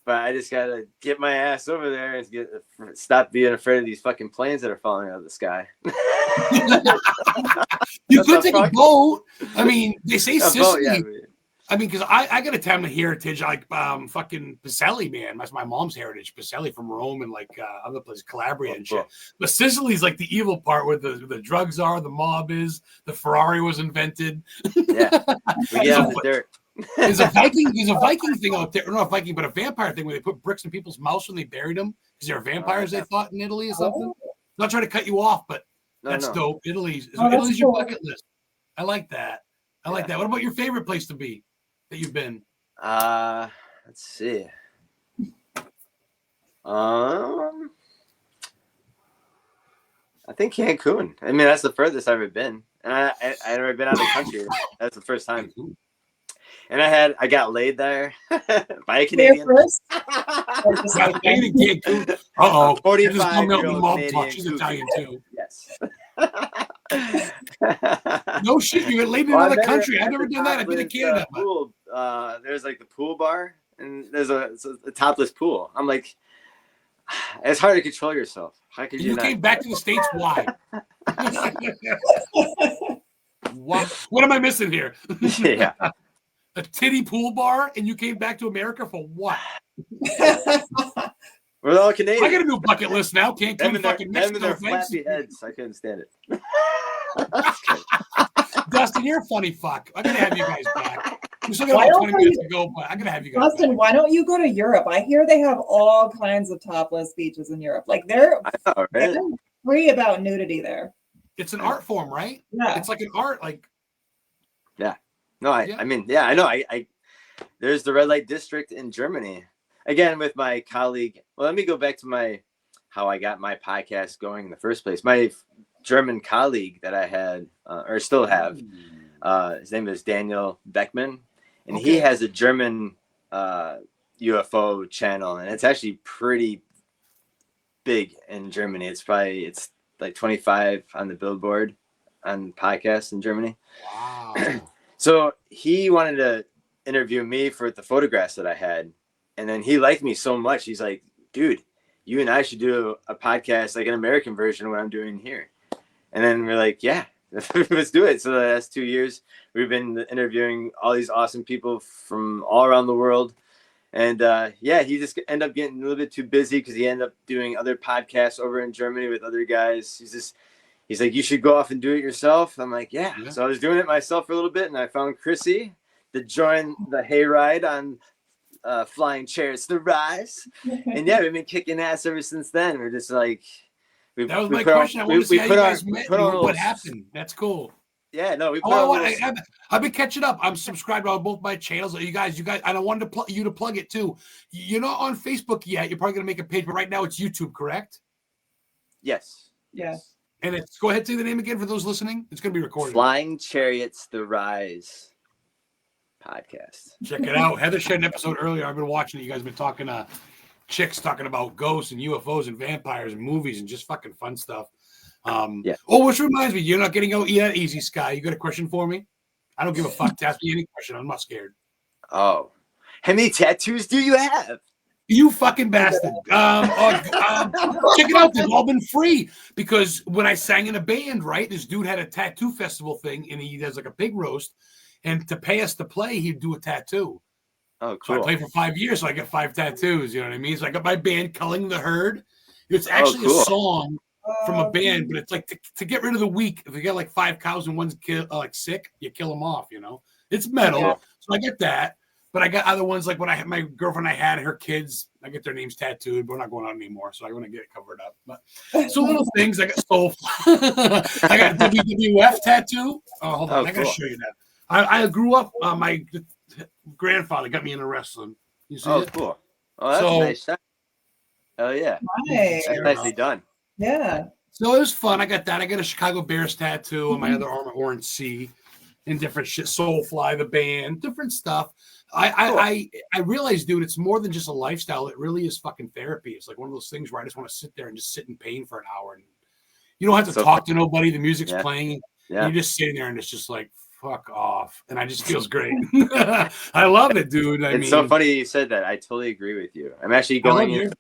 but I just gotta get my ass over there and stop being afraid of these fucking planes that are falling out of the sky. You could take a boat. I mean, they say Sicily. Boat, yeah. I mean, because I got a time of heritage like fucking Pacelli, man. That's my mom's heritage, Pacelli from Rome and like other places, Calabria and shit. But Sicily's like the evil part where the drugs are, the mob is, the Ferrari was invented. Yeah, we get out the dirt. There's a Viking thing out there, not a Viking, but a vampire thing where they put bricks in people's mouths when they buried them because they're vampires. They thought in Italy or something. Not trying to cut you off, but that's dope. Italy's your bucket list. I like that. What about your favorite place to be that you've been? let's see. I think Cancun. I mean, that's the furthest I've ever been. And I never been out of the country. That's the first time. And I got laid there by a Canadian. Uh-oh. 45-year-old Canadian. She's Italian too. Yes. No shit, you get laid in another country. I've never done that. I've been to Canada. Pool, there's like the pool bar, and there's a topless pool. I'm like, it's hard to control yourself. How could you not? Came back to the States? Why? What am I missing here? Yeah. A titty pool bar, and you came back to America for what? We're all Canadian. I got a new bucket list now. Can't come to fucking Mexico. Their flappy heads. I couldn't stand it. Dustin, you're a funny fuck. I gotta have you guys back. We still got 20 minutes to go, but I gotta have you guys. Dustin, why don't you go to Europe? I hear they have all kinds of topless beaches in Europe. Like they're free about nudity there. It's an art form, right? Yeah. It's like an art, like. Yeah. No, I mean, yeah, I know. I there's the red light district in Germany. Again, with my colleague. Well, let me go back to how I got my podcast going in the first place. My German colleague that I had, or still have, his name is Daniel Beckman, and he has a German UFO channel, and it's actually pretty big in Germany. It's like 25 on the Billboard on podcasts in Germany. Wow. So he wanted to interview me for the photographs that I had. And then he liked me so much. He's like, dude, you and I should do a podcast, like an American version of what I'm doing here. And then we're like, yeah, let's do it. So the last 2 years, we've been interviewing all these awesome people from all around the world. And he just ended up getting a little bit too busy because he ended up doing other podcasts over in Germany with other guys. He's like, you should go off and do it yourself. I'm like, yeah. So I was doing it myself for a little bit, and I found KRISSY to join the hayride on Flying Chariot the Rise. And yeah, we've been kicking ass ever since then. We're just like, that was my question. I want to see how you guys met. What happened? That's cool. Yeah, no, I've been catching up. I'm subscribed on both my channels. You guys, and I wanted you to plug it too. You're not on Facebook yet. You're probably gonna make a page, but right now it's YouTube, correct? Yes. Yes. And go ahead, say the name again for those listening. It's gonna be recorded. Flying Chariots the Rise podcast. Check it out. Heather shared an episode earlier. I've been watching it. You guys have been talking chicks talking about ghosts and UFOs and vampires and movies and just fucking fun stuff. Oh, which reminds me, you're not getting out yet, easy SkYy. You got a question for me? I don't give a fuck. Ask me any question. I'm not scared. Oh, how many tattoos do you have? You fucking bastard. Check it out. They've all been free because when I sang in a band, right, this dude had a tattoo festival thing and he does like a pig roast. And to pay us to play, he'd do a tattoo. Oh, cool. So I played for 5 years, so I got 5 tattoos. You know what I mean? So I got my band, Culling the Herd. It's actually a song from a band, but it's like to get rid of the weak. If you get like 5 cows and one's like sick, you kill them off. You know, it's metal. Yeah. So I get that. But I got other ones like when I had my girlfriend, I had her kids. I get their names tattooed, but we're not going out anymore, so I want to get it covered up. But so little things. I got soul. I got a WWF tattoo. Oh, hold on, I gotta show you that. I grew up. My grandfather got me into wrestling. You see it? Cool. Oh, that's nice. Oh yeah, nice. That's nicely done. Yeah. So it was fun. I got that. I got a Chicago Bears tattoo on my other arm, Orange C, and different shit. Soulfly, the band, different stuff. I realized, dude, it's more than just a lifestyle. It really is fucking therapy. It's like one of those things where I just want to sit there and just sit in pain for an hour, and you don't have to talk to nobody. The music's playing. Yeah. You're just sitting there, and it's just like, fuck off, and I just feels great. I love it, dude. It's so funny you said that. I totally agree with you. I'm actually going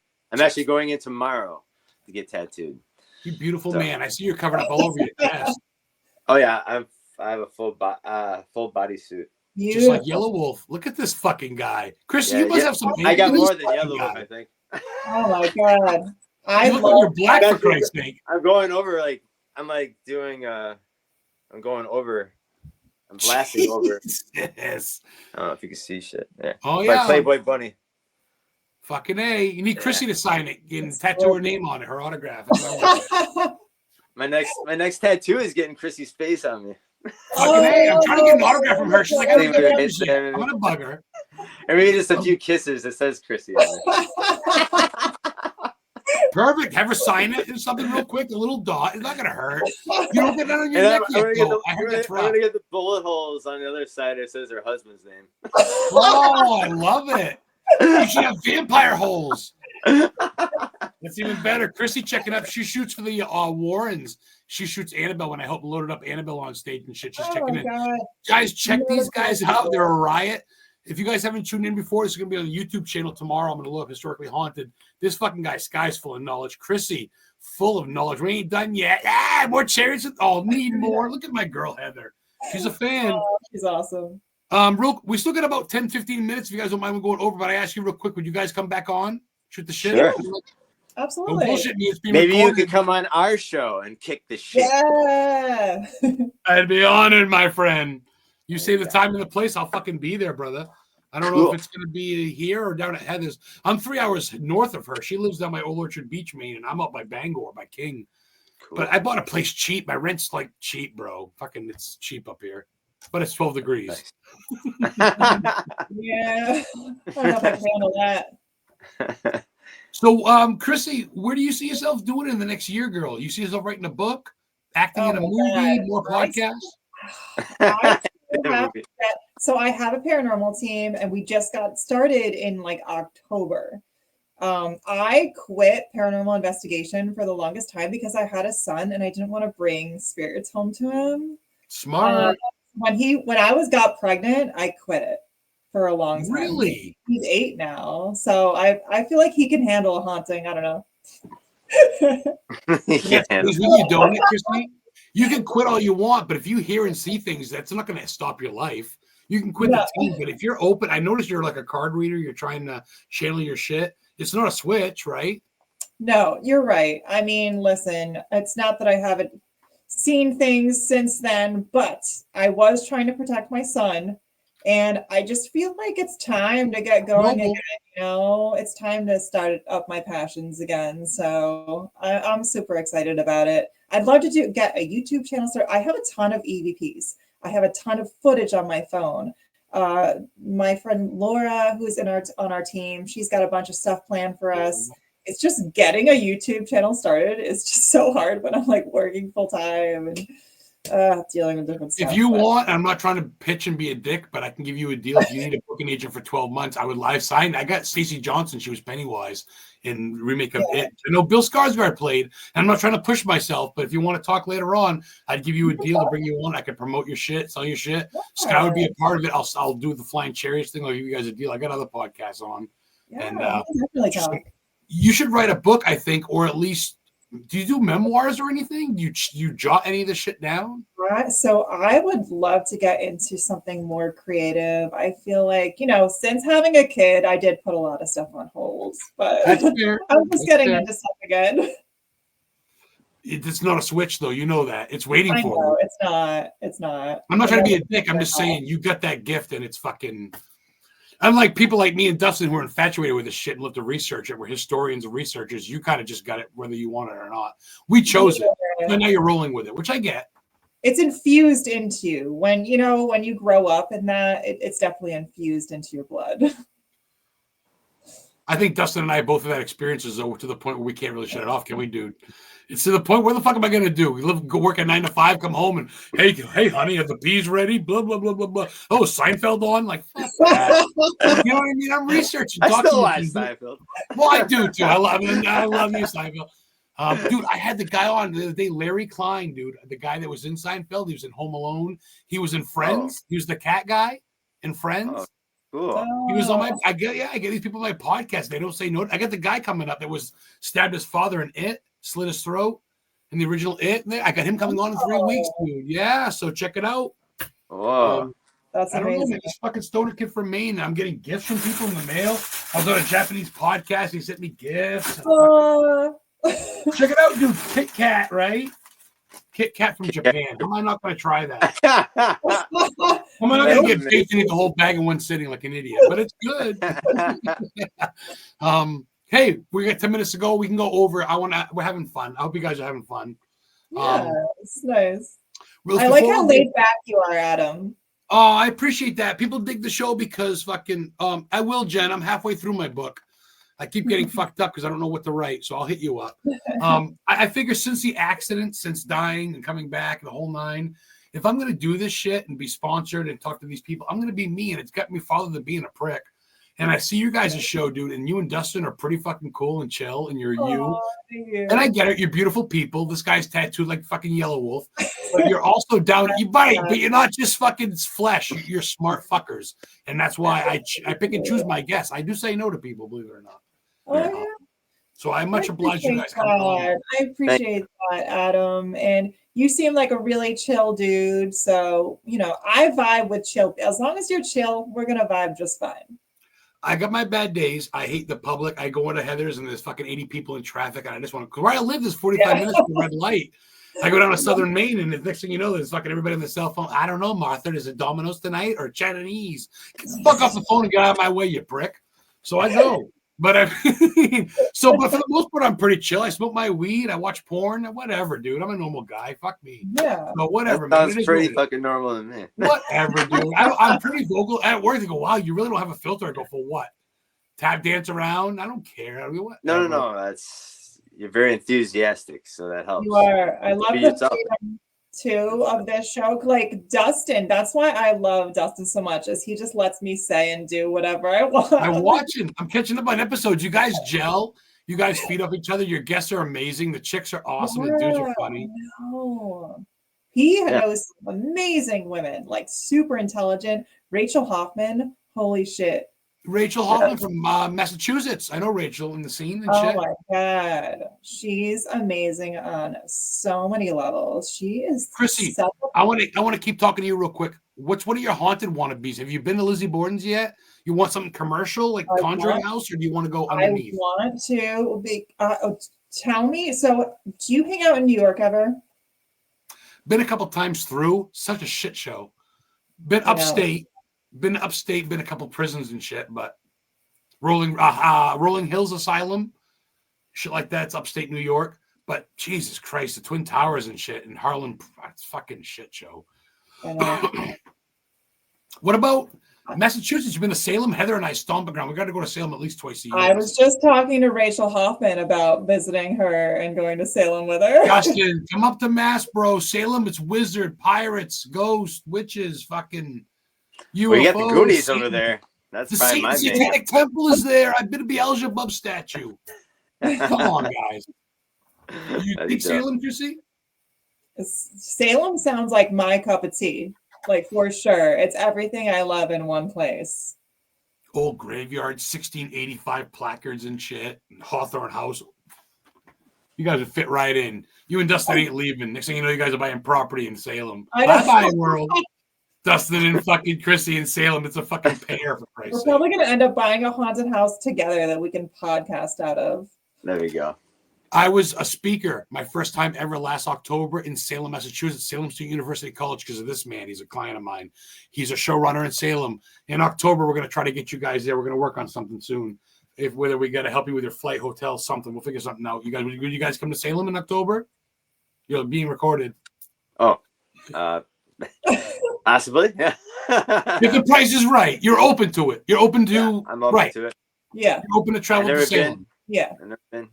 in tomorrow to get tattooed. You beautiful man. I see you're covered up all over your chest. Oh yeah, I have a full bodysuit. Just like Yellow Wolf. Look at this fucking guy. KRISSY, you must have some. I got more than Yellow Wolf, I think. Oh my god. You look like you're black, for Christ's sake. I'm going over I'm blasting over. Yes. I don't know if you can see shit. Yeah. Oh yeah. Like Playboy Bunny. Fucking A. You need KRISSY to sign it and tattoo her name on it, her autograph. My next tattoo is getting KRISSY's face on me. Fucking hey, I'm trying to get an autograph from her. She's like, I don't get it yet. I'm gonna bug her. Or maybe just a few kisses that says KRISSY on it. Perfect. Have her sign it and something real quick. A little dot. It's not gonna hurt. You don't get that on your neck yet. I'm gonna get the bullet holes on the other side. It says her husband's name. Oh, I love it. You should have vampire holes. That's even better. KRISSY checking up. She shoots for the Warrens. She shoots Annabelle when I help loaded up Annabelle on stage and shit. She's checking in. God. Guys, check these guys out. They're a riot. If you guys haven't tuned in before, this is going to be on the YouTube channel tomorrow. I'm going to look up Historically Haunted. This fucking guy, SKY's full of knowledge. KRISSY, full of knowledge. We ain't done yet. Ah, more cherries. Oh, need more. Look at my girl, Heather. She's a fan. Oh, she's awesome. We still got about 10, 15 minutes if you guys don't mind going over, but I ask you real quick, would you guys come back on? Shoot the shit? Sure. Absolutely. No bullshit, maybe you could come on our show and kick the shit. Yeah. I'd be honored, my friend. You say the time and the place, I'll fucking be there, brother. I don't know if it's going to be here or down at Heather's. I'm 3 hours north of her. She lives down by Old Orchard Beach, Maine, and I'm up by Bangor, by King. Cool. But I bought a place cheap. My rent's like cheap, bro. Fucking, it's cheap up here. But it's 12 degrees. Nice. Yeah. I don't know if I can handle that. So, KRISSY, where do you see yourself doing in the next year, girl? You see yourself writing a book, acting in a movie, more podcasts? So I have a paranormal team, and we just got started in like October. I quit paranormal investigation for the longest time because I had a son and I didn't want to bring spirits home to him. Smart. When I got pregnant, I quit it for a long time. Really? He's 8 now, so I feel like he can handle a haunting. I don't know. You don't, KRISSY. You can quit all you want, but if you hear and see things, that's not going to stop your life. You can quit the team, but if you're open, I notice you're like a card reader. You're trying to channel your shit. It's not a switch, right? No, you're right. I mean, listen, it's not that I haven't seen things since then, but I was trying to protect my son, and I just feel like it's time to get going again. You know, it's time to start up my passions again. So I'm super excited about it. I'd love to get a YouTube channel started. I have a ton of EVPs. I have a ton of footage on my phone. My friend Laura, who's on our team, she's got a bunch of stuff planned for us. It's just getting a YouTube channel started. It's just so hard when I'm like working full time and dealing with different stuff. If you want, I'm not trying to pitch and be a dick, but I can give you a deal. If you need a booking agent for 12 months, I would live sign. I got Stacey Johnson. She was Pennywise in remake of It. I know Bill Skarsgård played, and I'm not trying to push myself, but if you want to talk later on, I'd give you a deal to bring you on. I could promote your shit, sell your shit. SKYy would be a part of it. I'll do the Flying Chariots thing. I'll give you guys a deal. I got other podcasts on. Yeah, and you should write a book, I think, or at least, do you do memoirs or anything? Do you jot any of this shit down? Right. So I would love to get into something more creative. I feel like, since having a kid, I did put a lot of stuff on hold, but I'm just getting into stuff again. It's not a switch, though. You know that. It's waiting for you. It's not. I'm not trying to be a dick. I'm just saying you got that gift, and it's fucking... Unlike people like me and Dustin who are infatuated with this shit and love to research it, we're historians and researchers. You kind of just got it whether you want it or not. We chose it, and now you're rolling with it, which I get. It's infused into you when you grow up, and that it's definitely infused into your blood. I think Dustin and I both have had experiences though to the point where we can't really shut it off, can we, dude? It's to the point where the fuck am I gonna do? We go work at 9 to 5, come home and hey, honey, are the peas ready? Blah blah blah blah blah. Oh, Seinfeld on? Like fuck that. You know what I mean? I'm researching. I still watch Seinfeld. Well, I do too. I love you, Seinfeld. Dude, I had the guy on the other day, Larry Klein, dude. The guy that was in Seinfeld. He was in Home Alone. He was in Friends. Oh. He was the cat guy in Friends. Oh. Cool. He was on my. I get these people on my podcast. They don't say no. I got the guy coming up that was stabbed his father in It, slit his throat in the original It. I got him coming on in 3 weeks, dude. Yeah, so check it out. Oh, that's amazing. I don't know, this fucking stoner kid from Maine. I'm getting gifts from people in the mail. I was on a Japanese podcast. He sent me gifts. Check it out, dude. Kit Kat, right? Kit Kat from Japan. Am I not going to try that? I'm not going to get baked and eat the whole bag in one sitting like an idiot, but it's good. Hey, we got 10 minutes to go. We can go over. We're having fun. I hope you guys are having fun. Yeah, it's nice. I like how laid back you are, Adam. Oh, I appreciate that. People dig the show because fucking I will, Jen. I'm halfway through my book. I keep getting fucked up because I don't know what to write, so I'll hit you up. I figure since the accident, since dying and coming back, the whole nine, if I'm gonna do this shit and be sponsored and talk to these people, I'm gonna be me, and it's got me farther than being a prick. And I see you guys' show, dude, and you and Dustin are pretty fucking cool and chill, and you're you. And I get it, you're beautiful people. This guy's tattooed like fucking Yellow Wolf, but you're also down. You bite, but you're not just fucking flesh. You're smart fuckers, and that's why I pick and choose my guests. I do say no to people, believe it or not. Yeah. So I much oblige you guys. I appreciate that, Adam. And you seem like a really chill dude. So, I vibe with chill. As long as you're chill, we're going to vibe just fine. I got my bad days. I hate the public. I go into Heather's and there's fucking 80 people in traffic. And I just want to, where I live, there's 45 minutes to red light. I go down to Southern Maine and the next thing you know, there's fucking everybody on the cell phone. I don't know, Martha. Is it Domino's tonight or Chinese? Get the fuck off the phone and get out of my way, you prick. So I go. But but for the most part, I'm pretty chill. I smoke my weed. I watch porn. Whatever, dude. I'm a normal guy. Fuck me. Yeah. So whatever. That sounds pretty fucking normal to me. Whatever, dude. I'm pretty vocal at work. They go, wow, you really don't have a filter. I go, for what? Tap dance around? I don't care. I mean, what? No. You're very enthusiastic, so that helps. You are. I love the freedom too of this show. Like Dustin, that's why I love Dustin so much, is he just lets me say and do whatever I want. I'm watching. I'm catching up on episodes. You guys gel. You guys feed off each other. Your guests are amazing. The chicks are awesome. The dudes are funny. No. He knows amazing women, like super intelligent. Rachel Hoffman, holy shit. Rachel Hoffman from Massachusetts. I know Rachel in the scene and shit. Oh my god, she's amazing on so many levels. She is KRISSY. I want to keep talking to you real quick. What's one of your haunted wannabes? Have you been to Lizzie Borden's yet? You want something commercial like Conjuring House, or do you want to go underneath? I want to be. Tell me. So, do you hang out in New York ever? Been a couple times through. Such a shit show. Been upstate. Been upstate, been a couple prisons and shit, but Rolling Hills Asylum, shit like that. It's upstate New York. But Jesus Christ, the Twin Towers and shit in Harlem, it's fucking shit show. What about Massachusetts? You've been to Salem? Heather and I stomping ground. We got to go to Salem at least twice a year. I was just talking to Rachel Hoffman about visiting her and going to Salem with her. Justin, come up to Mass, bro. Salem, it's wizard, pirates, ghosts, witches, fucking UFOs. Well, you got the Goonies over there. That's the probably my Satanic Temple is there. I've been to Beelzebub statue. Come on, guys. You think Salem, KRISSY? Salem sounds like my cup of tea. Like, for sure. It's everything I love in one place. Old graveyard, 1685 placards and shit. And Hawthorne House. You guys would fit right in. You and Dustin ain't leaving. Next thing you know, you guys are buying property in Salem. Bye-bye, world. Dustin and fucking KRISSY in Salem. It's a fucking pair, for Christ's sake. We're probably going to end up buying a haunted house together that we can podcast out of. There we go. I was a speaker my first time ever last October in Salem, Massachusetts, Salem State University College, because of this man. He's a client of mine. He's a showrunner in Salem. In October, we're going to try to get you guys there. We're going to work on something soon. Whether we got to help you with your flight, hotel, something. We'll figure something out. Would you guys come to Salem in October? You're being recorded. Oh, possibly. Yeah. If the price is right, you're open to it. You're open to I'm open to it. Yeah. You're open to travel to Salem. Yeah. I've never been.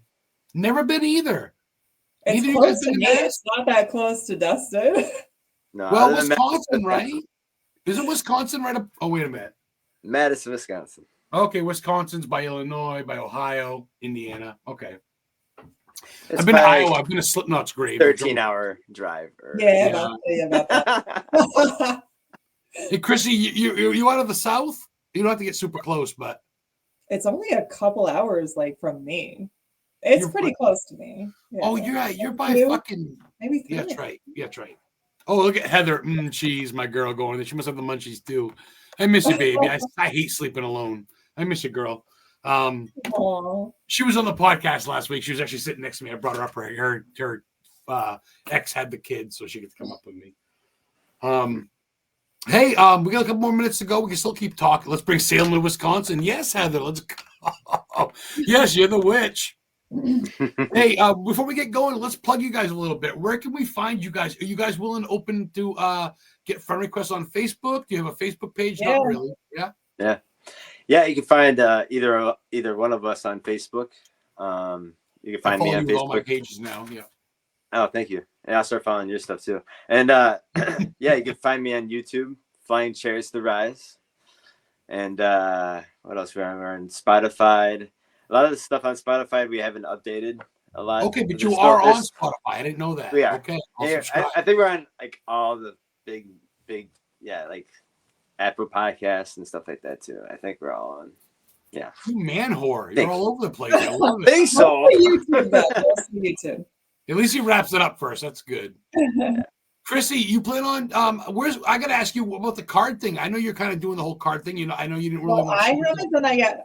Never been either. It's Neither close to me. It's not that close to Dustin. No. Well, Wisconsin, right? Isn't Wisconsin right up? Oh, wait a minute. Madison, Wisconsin. Okay, Wisconsin's by Illinois, by Ohio, Indiana. Okay. It's I've been to Iowa. I've been to Slipknot's grave. 13-hour drive. Yeah. I'll tell you about that. Hey, KRISSY, you out of the South? You don't have to get super close, but it's only a couple hours, like, from me. It's pretty close to me. Yeah. Oh, you're by fucking maybe 3. Yeah, that's right. Yeah, that's right. Oh, look at Heather. She's my girl going there. She must have the munchies too. I miss you, baby. I hate sleeping alone. I miss you, girl. She was on the podcast last week. She was actually sitting next to me. I brought her up. Her ex had the kids, so she could come up with me. Hey, we got a couple more minutes to go. We can still keep talking. Let's bring Salem to Wisconsin. Yes, Heather. Let's go. Yes, you're the witch. Hey, before we get going, let's plug you guys a little bit. Where can we find you guys? Are you guys willing, open to get friend requests on Facebook? Do you have a Facebook page? Yeah. Not really. Yeah. Yeah. You can find either one of us on Facebook. You can find me on Facebook. All my pages now. Yeah. Oh, thank you. Yeah, I'll start following your stuff too. And yeah, you can find me on YouTube, Flying Chairs to Rise. And what else? We're on Spotify. A lot of the stuff on Spotify we haven't updated a lot. Okay, but you are on Spotify. I didn't know that. Yeah. Okay. I think we're on like all the big, like Apple Podcasts and stuff like that too. I think we're all on. Yeah. You man whore. You're all over the place. I love it. I think so. YouTube. At least he wraps it up first. That's good. KRISSY, you plan on I gotta ask you about the card thing. I know you're kind of doing the whole card thing. You know, I know you didn't really want to. I haven't done that yet.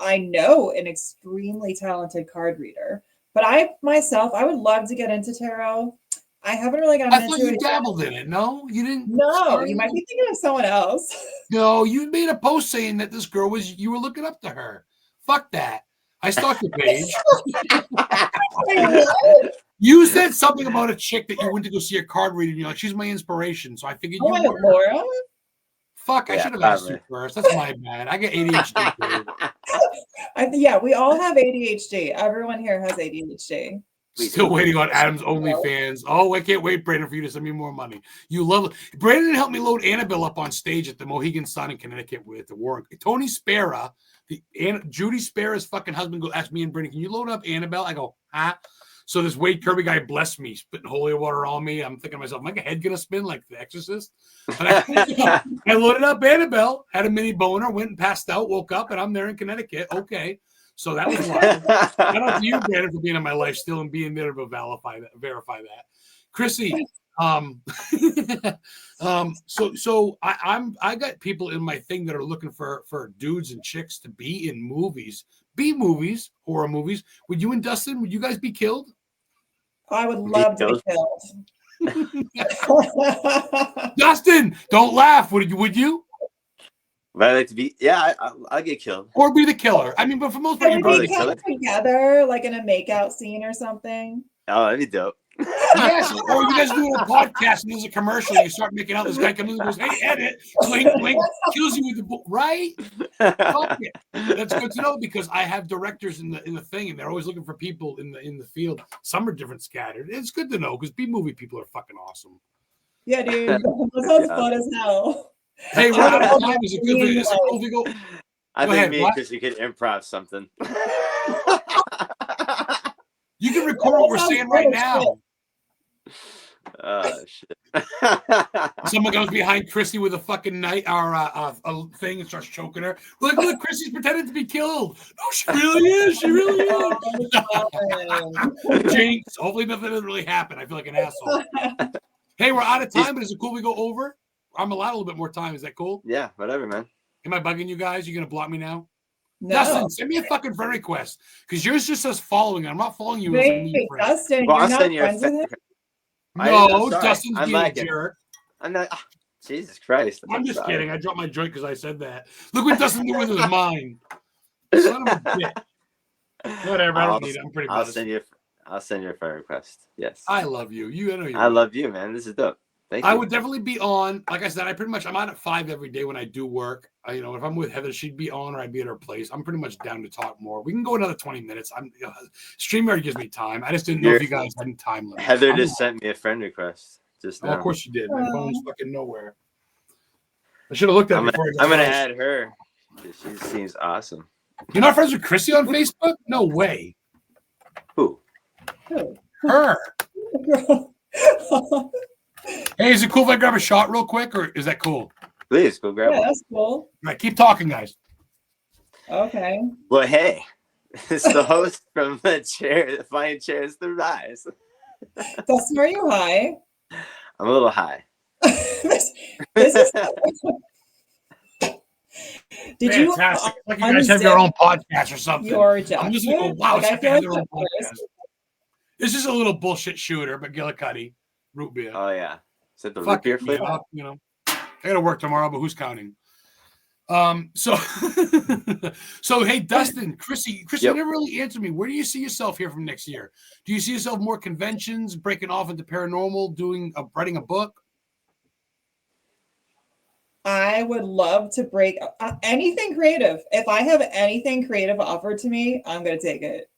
I know an extremely talented card reader, but I would love to get into tarot. I haven't really gotten into it. I thought you dabbled in it. No, you didn't. No, you might be thinking of someone else. No, you made a post saying that this girl you were looking up to her. Fuck that. I stalked your page. You said something about a chick that you went to go see a card reading. You're like, she's my inspiration. So I figured you were. Laura? Fuck, I should have asked you first. That's my bad. I get ADHD. Yeah, we all have ADHD. Everyone here has ADHD. Still waiting on Adam's OnlyFans. Oh, I can't wait, Brandon, for you to send me more money. You love it. Brandon helped me load Annabelle up on stage at the Mohegan Sun in Connecticut with the Warren. Tony Spera, Judy Spera's fucking husband, asked me and Brandon, can you load up Annabelle? I go, huh? So this Wade Kirby guy blessed me, spitting holy water on me. I'm thinking to myself, am my head gonna spin like The Exorcist? I loaded up Annabelle, had a mini boner, went and passed out, woke up, and I'm there in Connecticut. Okay. So that was wild. Shout out to you, Brandon, for being in my life still and being there to verify that. KRISSY, so I got people in my thing that are looking for dudes and chicks to be in movies, horror movies. Would you and Dustin? Would you guys be killed? I would love to be killed. Dustin, don't laugh. Would you? Would I like to be? Yeah, I'll get killed. Or be the killer. I mean, but for most part, you'd probably kill together, like in a makeout scene or something. Oh, that'd be dope. Yes, or you guys doing a podcast and there's a commercial. You start making out. This guy comes in and goes, "Hey, edit!" Blink, blink, kills you with the book. Right? Fuck it. That's good to know because I have directors in the thing, and they're always looking for people in the field. Some are different, scattered. It's good to know because B-movie people are fucking awesome. Yeah, dude, that sounds fun as hell. Hey, we're out of time. Is it cool if we go? I think me and KRISSY could improv something. You can record what we're saying right now. Oh shit! Someone goes behind KRISSY with a fucking knife or a thing and starts choking her. Look, KRISSY's pretending to be killed. No, she really is. She really is. Jinx. Hopefully nothing doesn't really happen. I feel like an asshole. Hey, we're out of time, but is it cool we go over? I'm allowed a little bit more time. Is that cool? Yeah, whatever, man. Am I bugging you guys? You gonna block me now? No. Dustin, send me a fucking friend request because yours just says following. I'm not following you. Wait, Dustin, well, you're not friends with him? No, Dustin's being a jerk. I'm not. Oh, Jesus Christ! I'm just kidding. I dropped my joint because I said that. Look what Dustin did with his mind. Son of a bitch. Whatever. I don't need it. I'm pretty. I'll send you a friend request. Yes. I love you. I know you. I love you, man. This is dope. Thank you. I would definitely be on. Like I said, I'm on at 5 every day when I do work. If I'm with Heather, she'd be on, or I'd be at her place. I'm pretty much down to talk more. We can go another 20 minutes. StreamYard gives me time. I just didn't know if you guys had time limit. Heather just sent me a friend request. Just now. Of course she did. My phone's fucking nowhere. I should have looked at it before. I'm gonna add her. She seems awesome. You're not friends with KRISSY on Facebook? No way. Who? Her. Hey, is it cool if I grab a shot real quick, or is that cool? Please go grab one. That's cool. All right, keep talking, guys. Okay. Well, hey, it's the host from the Flying Chairs to Rise. Dustin, are you high? I'm a little high. this is. Did Fantastic. Like you guys have your own podcast or something. Your job. I'm just going, wow, like they have their own podcast. This is a little bullshit shooter, but Gillicuddy. Root beer. Oh yeah. Is it the root beer flavor? I gotta work tomorrow, but who's counting? So, so hey, Dustin, KRISSY, you never really answered me. Where do you see yourself here from next year? Do you see yourself more conventions, breaking off into paranormal, writing a book? I would love to break anything creative. If I have anything creative offered to me, I'm gonna take it.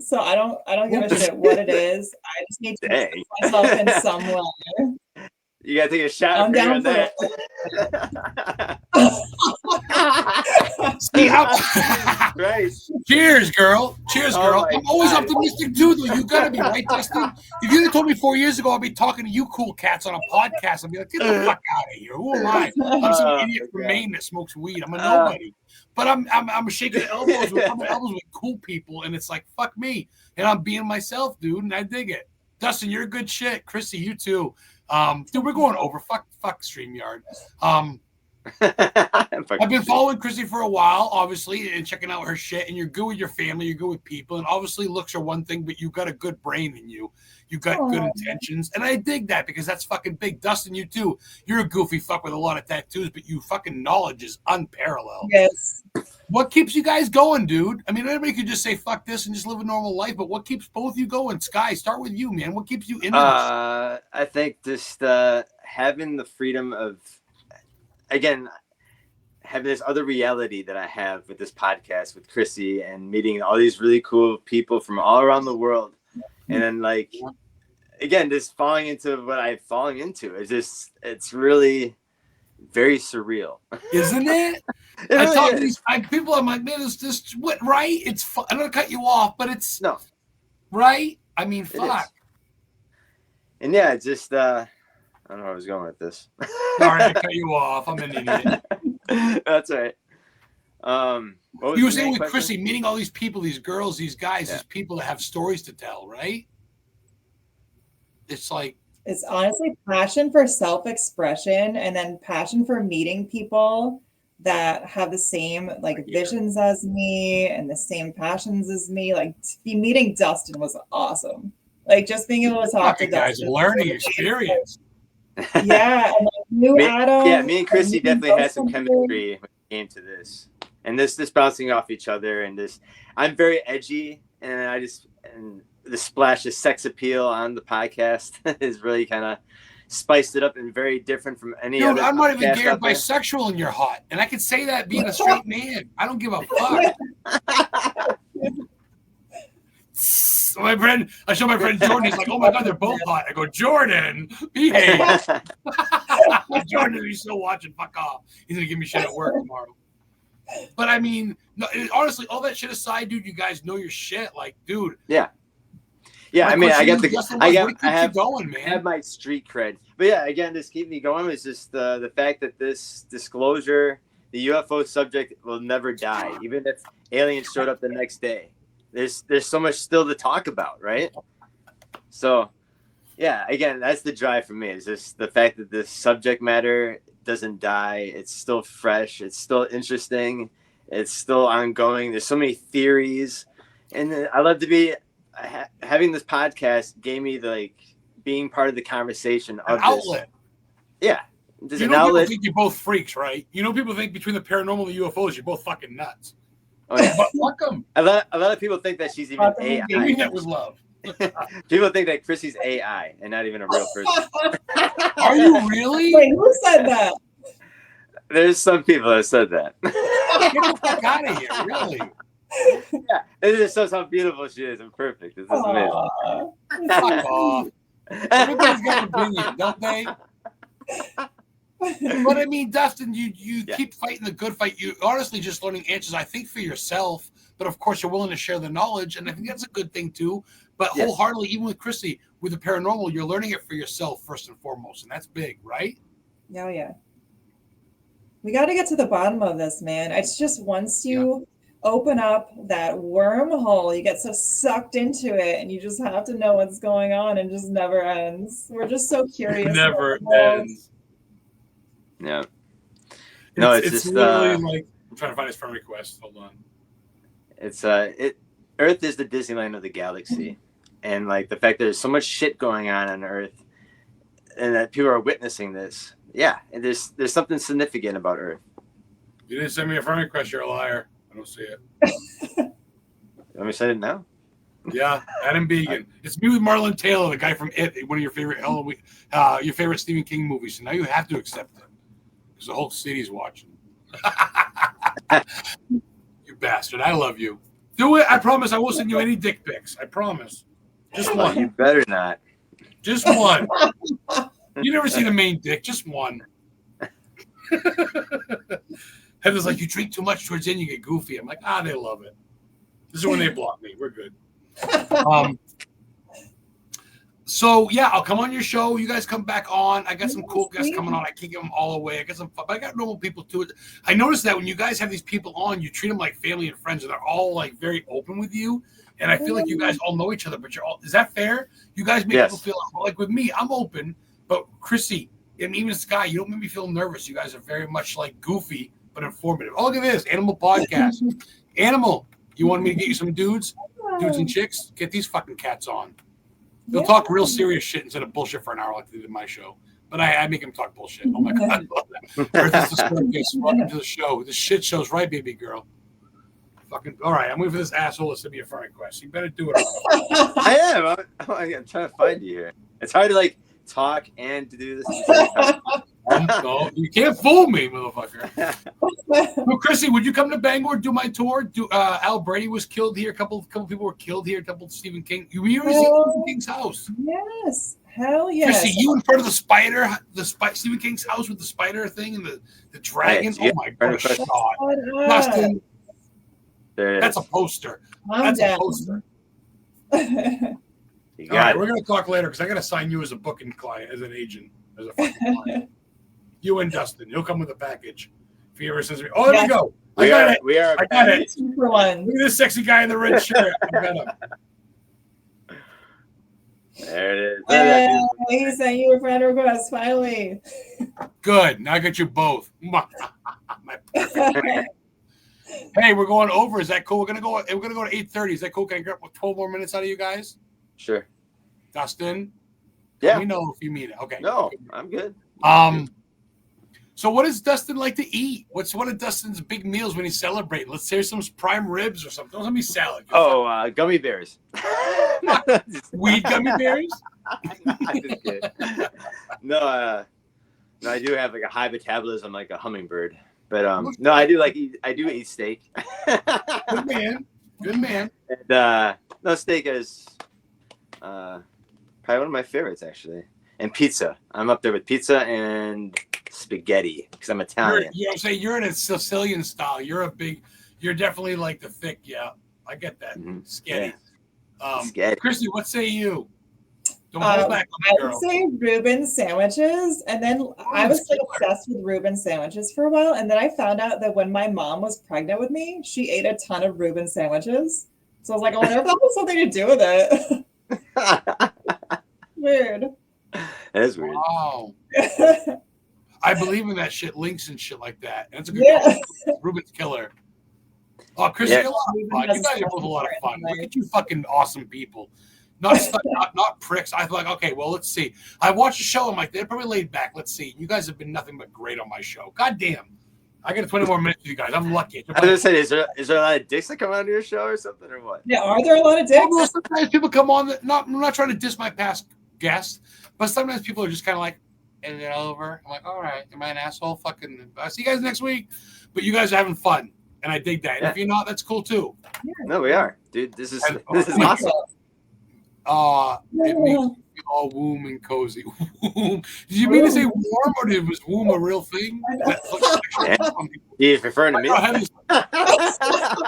So I don't give a shit what it is. I just need to express myself in some way. You gotta take a shot. I'm down for that. See how? Right. Cheers, girl. Cheers, girl. I'm always optimistic too, though. You gotta be right, Dustin. If you'd have told me 4 years ago I'd be talking to you cool cats on a podcast, I'd be like, get the fuck out of here. Who am I? I'm some idiot from Maine that smokes weed. I'm a nobody. But I'm shaking elbows with cool people, and it's like, fuck me. And I'm being myself, dude, and I dig it. Dustin, you're a good shit. KRISSY, you too. Dude, we're going over. Fuck StreamYard. I've been following KRISSY for a while, obviously, and checking out her shit. And you're good with your family, you're good with people, and obviously looks are one thing, but you got a good brain in you. You got good intentions, and I dig that because that's fucking big. Dustin, you too. You're a goofy fuck with a lot of tattoos, but you fucking knowledge is unparalleled. Yes. What keeps you guys going, dude? I mean, everybody could just say fuck this and just live a normal life, but what keeps both you going? SkYy, start with you, man. What keeps you in this? I think just having the freedom of, again, having this other reality that I have with this podcast with KRISSY and meeting all these really cool people from all around the world. And then, like, again, just falling into what I've fallen into. It's really very surreal. Isn't it? I talk to these people, I'm like, man, is this what, right? It's I'm going to cut you off, but it's no, right? I mean, fuck. And yeah, just, I don't know where I was going with this. Sorry to cut you off. I'm an idiot. That's right. You were saying with KRISSY, meeting all these people, these girls, these guys, these people that have stories to tell, right? It's like, it's honestly passion for self-expression, and then passion for meeting people that have the same visions as me and the same passions as me. Like, to be meeting Dustin was awesome. Like, just being able to talk to Dustin. Guys, learning experience. Yeah, and Adam. Yeah, me and KRISSY definitely had some chemistry when it came to this, and this bouncing off each other, and this. I'm very edgy, and the splash of sex appeal on the podcast is really kind of spiced it up and very different from any other. I'm not even gay or bisexual, and you're hot, and I can say that being a straight man. I don't give a fuck. I show my friend Jordan. He's like, "Oh my god, they're both hot." I go, "Jordan, behave." Jordan, he's still watching. Fuck off. He's gonna give me shit at work tomorrow. But I mean, no, honestly, all that shit aside, dude, you guys know your shit. Like, dude. Yeah. I mean, I have my street cred. But yeah, again, this keep me going is just the fact that this disclosure, the UFO subject will never die, even if aliens showed up the next day. There's so much still to talk about, right? So, yeah, again, that's the drive for me. Is just the fact that this subject matter doesn't die. It's still fresh. It's still interesting. It's still ongoing. There's so many theories, and I love to be having this podcast. Gave me being part of the conversation of an outlet. Yeah, there's an outlet. People think you're both freaks, right? People think between the paranormal and the UFOs, you're both fucking nuts. Oh, yeah. But fuck them. A lot of people think that she's even AI. I mean that was love. People think that KRISSY's AI and not even a real person. Are you really? Wait, who said that? There's some people that said that. Get the fuck out of here, really? Yeah, it just shows how beautiful she is and perfect. This is amazing. Fuck off. Everybody's got an opinion, don't they? But I mean, Dustin, you keep fighting the good fight. You honestly just learning answers, I think, for yourself. But of course, you're willing to share the knowledge, and I think that's a good thing too. But wholeheartedly, even with KRISSY, with the paranormal, you're learning it for yourself first and foremost, and that's big, right? Oh yeah. We got to get to the bottom of this, man. It's just once you open up that wormhole, you get so sucked into it, and you just have to know what's going on, and just never ends. We're just so curious. It never ends. Yeah. No, it's just literally like I'm trying to find his friend request. Hold on. It's Earth is the Disneyland of the galaxy, and like the fact that there's so much shit going on Earth, and that people are witnessing this. Yeah, and there's something significant about Earth. You didn't send me a friend request. You're a liar. I don't see it. Let me say it now. Yeah, Adam Began. It's me with Marlon Taylor, the guy from It, one of your favorite Halloween, your favorite Stephen King movies. So now you have to accept it because the whole city's watching. You bastard! I love you. Do it. I promise. I won't send you any dick pics. I promise. Just one. You better not. Just one. You never see the main dick. Just one. Heather's like, you drink too much towards the end, you get goofy. I'm like, they love it. This is when they block me. We're good. So yeah, I'll come on your show. You guys come back on. I got some cool guests coming on. I can't give them all away. I got normal people too. I noticed that when you guys have these people on, you treat them like family and friends, and they're all like very open with you. And I feel like you guys all know each other, but you're all, is that fair? You guys make people feel like with me, I'm open, but KRISSY and even SkYy, you don't make me feel nervous. You guys are very much like goofy, but informative. Oh, look at this Animal Podcast. Animal, you want me to get you some dudes and chicks? Get these fucking cats on. They'll talk real serious shit instead of bullshit for an hour like they did in my show. But I make them talk bullshit. Oh my God, I love that. Welcome to the show. This shit show's right, baby girl. Fucking all right. I'm waiting for this asshole to send me a friend request. You better do it. I am. I'm trying to find you here. It's hard to like talk and to do this. No, you can't fool me, motherfucker. Well, KRISSY, would you come to Bangor, do my tour? Al Brady was killed here. A couple people were killed here. A couple Stephen King. You ever see Stephen King's house? Yes. Hell yes. KRISSY, you in front of the spider, Stephen King's house with the spider thing and the dragon. Hey, oh my God. Dustin, that's a poster. That's a poster. All right, we're gonna talk later because I gotta sign you as a booking client, as an agent, as a fucking client. You and Dustin, he'll come with a package. If he ever says to me, "Oh, there we go, I got it. I got it." For one. Look at this sexy guy in the red shirt. I got him. There it is. He sent you a friend request finally. Good. Now I got you both. Hey, we're going over. Is that cool? We're gonna go to 8:30. Is that cool? Can I get 12 more minutes out of you guys? Sure. Dustin? Yeah. Let me know if you mean it. Okay. No, I'm good. So what does Dustin like to eat? What's one of Dustin's big meals when he's celebrating? Let's say some prime ribs or something. Don't let me salad. Gummy bears. Weed gummy bears? No, I do have like a high metabolism, like a hummingbird. But no, I do eat steak. Good man. Good man. And no, steak is probably one of my favorites actually. And pizza. I'm up there with pizza and spaghetti because I'm Italian. You're in a Sicilian style. You're definitely like the thick. Yeah, I get that. Sketty. Yeah. KRISSY, what say you? Don't hold back on I the girl. would say Reuben sandwiches, and then I was like obsessed with Reuben sandwiches for a while, and then I found out that when my mom was pregnant with me, she ate a ton of Reuben sandwiches. So I was like, I wonder if that has something to do with it. Weird. That is weird. Wow. I believe in that shit, links and shit like that. And it's a good Reuben's killer. Oh, KRISSY, a lot of fun. You guys are both a lot of fun. Look at you fucking awesome people. Not pricks. I thought, okay, well, let's see. I watched the show. I'm like, they're probably laid back. Let's see. You guys have been nothing but great on my show. God damn. I got 20 more minutes with you guys. I'm lucky. I was going to say, is there a lot of dicks that come on your show or something or what? Yeah, are there a lot of dicks? Well, sometimes people come on. I'm not trying to diss my past guests, but sometimes people are just kind of like, is it over? I'm like, all right, am I an asshole? Fucking, I'll see you guys next week. But you guys are having fun, and I dig that. And if you're not, that's cool too. Yeah. No, we are, dude. This is awesome. It makes me feel all warm and cozy. Did you mean to say warm, or was womb a real thing? He's referring to me.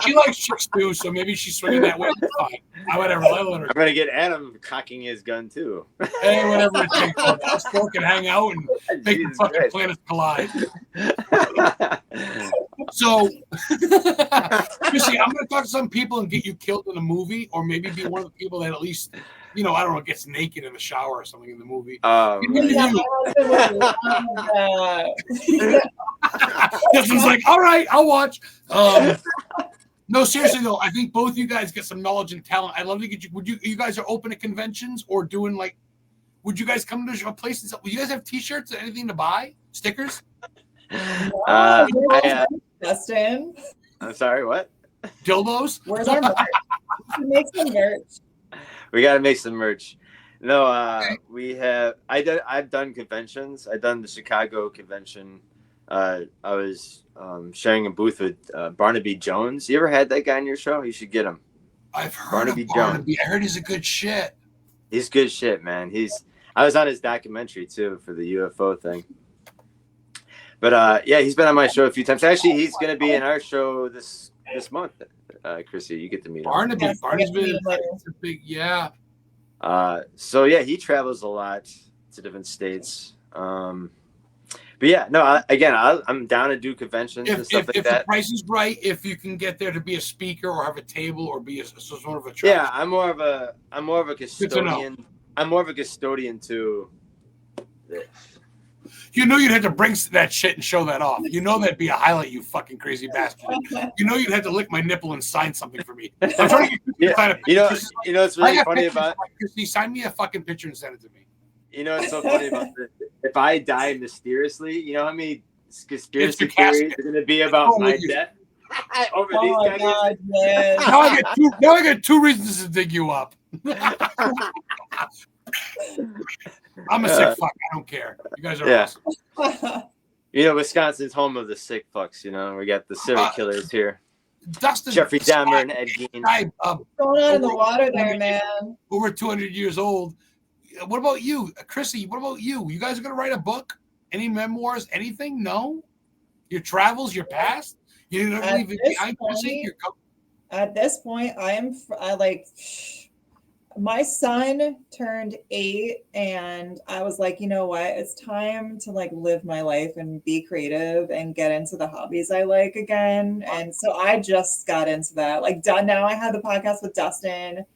She likes chicks too, so maybe she's swinging that way. Fine. Whatever. I'm gonna get Adam cocking his gun too. Hey, whatever it takes. Us four can hang out and make the fucking planets collide. So, KRISSY, I'm gonna talk to some people and get you killed in a movie, or maybe be one of the people that at least, I don't know, gets naked in the shower or something in the movie. Justin's like, all right, I'll watch. No, seriously though, I think both you guys get some knowledge and talent. I'd love to get you. You guys are open to conventions or doing would you guys come to a place and stuff? Would you guys have T-shirts or anything to buy? Stickers? Dustin? I'm sorry, what? Dildos? Where's our merch? Make some merch. We gotta make some merch. No, I've done conventions. I've done the Chicago convention. I was sharing a booth with Barnaby Jones. You ever had that guy on your show? You should get him. I've heard of Barnaby. I heard he's a good shit. He's good shit, man. I was on his documentary too for the UFO thing. But yeah, he's been on my show a few times. Actually, he's gonna be in our show this month. KRISSY, you get to meet him. Barnaby's been a big, yeah. So yeah, he travels a lot to different states. But yeah, no, I'm down to do conventions and stuff like that. If the price is right, if you can get there to be a speaker or have a table or be sort of a travel. Yeah, I'm more of a custodian. I'm more of a custodian to this. You know you'd have to bring that shit and show that off. You know that'd be a highlight, you fucking crazy bastard. You know you'd have to lick my nipple and sign something for me. I'm trying to get you know what's really funny about sign me a fucking picture and send it to me. You know what's so funny about this? If I die mysteriously, you know how many conspiracy theories are going to be about my death over these guys? God, man. Now I got two reasons to dig you up. I'm a sick fuck. I don't care. You guys are awesome. You know, Wisconsin's home of the sick fucks. You know, we got the serial killers here. Dustin, Jeffrey Dahmer and Ed Gein. What's going on in the water there, man? Over 200 years old. What about you, KRISSY? What about you? You guys are gonna write a book? Any memoirs? Anything? No. Your travels, your past. You don't leave it behind, KRISSY. At this point, my son turned 8, and I was like, you know what? It's time to live my life and be creative and get into the hobbies I like again. And so I just got into that. Now I have the podcast with Dustin.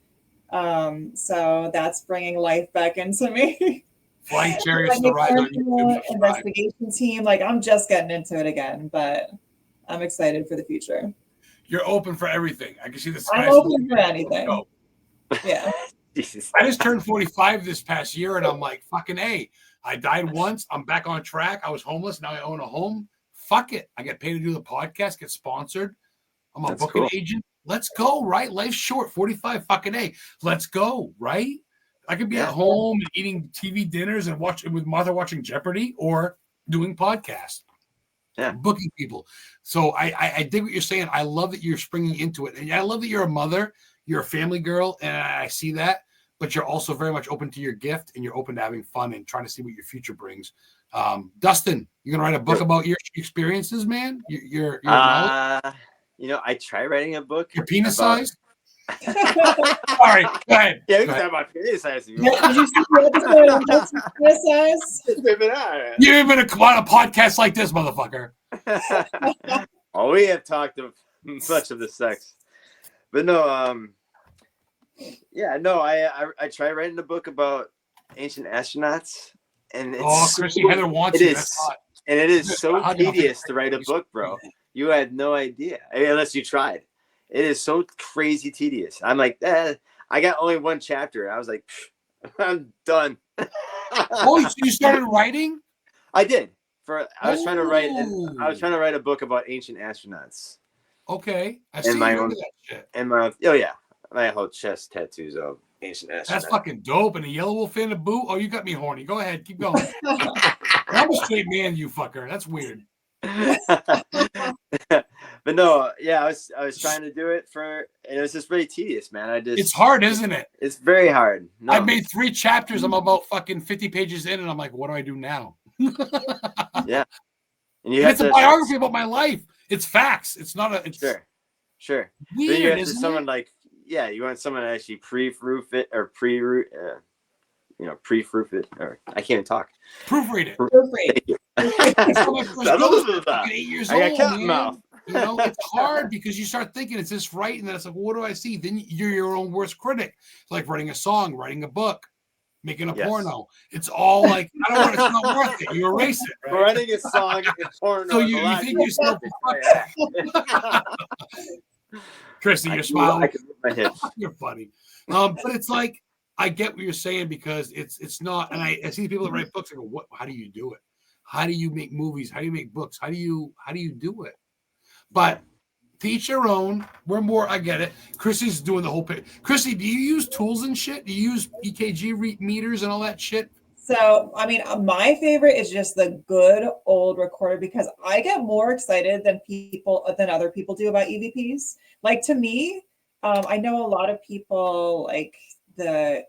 So that's bringing life back into me. Flying chariots to ride on YouTube. Investigation team. I'm just getting into it again, but I'm excited for the future. You're open for everything. I can see the I'm open for anything. Yeah. I just turned 45 this past year, and I'm like, fucking A. I died once. I'm back on track. I was homeless. Now I own a home. Fuck it. I get paid to do the podcast, get sponsored. I'm a booking agent. Let's go, right? Life's short. 45 fucking A. Let's go, right? I could be at home and eating TV dinners and watching with Martha watching Jeopardy or doing podcasts. Yeah. Booking people. So I dig what you're saying. I love that you're springing into it. And I love that you're a mother. You're a family girl, and I see that, but you're also very much open to your gift, and you're open to having fun and trying to see what your future brings. Dustin, you're gonna write a book about your experiences, man. Your you know, I try writing a book. Your penis size. All right, go ahead. Yeah, we can talk about penis size. Did you see the episode on penis size? You ain't been on a podcast like this, motherfucker. Oh, we have talked of much of the sex. But no, I tried writing a book about ancient astronauts, and it's KRISSY, Heather wants it is so tedious to write a book, bro. You had no idea, unless you tried. It is so crazy tedious. I'm like, I got only one chapter. I was like, I'm done. Oh, so you started writing? I did. I was trying to write a book about ancient astronauts. Okay, I see my own shit. And my whole chest tattoos of ancient astronauts. That's fucking dope. And a yellow wolf in a boot. Oh, you got me horny. Go ahead, keep going. I'm a straight man, you fucker. That's weird. But no, yeah, I was trying to do it and it was just really tedious, man. It's hard, isn't it? It's very hard. No. I've made 3 chapters. I'm about fucking 50 pages in, and I'm like, what do I do now? Yeah. And it's a biography about my life. It's facts. It's not a. It's sure. Weird, then you have isn't someone it? You want someone to actually pre-proof it or pre-proof it, or I can't even talk. Proofread it. Thank you. I'm 8 years old. I got cotton mouth. You know, it's hard because you start thinking, is this right? And then it's like, well, what do I see? Then you're your own worst critic. It's like writing a song, writing a book, making a porno. It's all like, I don't want. It's not worth it. You erase it. Right? Writing a song and porno. So you think yourself, KRISSY, you're smiling. I can move my head. You're funny. But it's like, I get what you're saying because it's not. And I see people that write books. I go, what? How do you do it? How do you make movies? How do you make books? How do you do it? But to each their own. We're more. I get it. Chrissy's doing the whole pay. Krissy, do you use tools and shit? Do you use EKG meters and all that shit? So, I mean, my favorite is just the good old recorder because I get more excited than other people do about EVPs. Like to me, I know a lot of people like the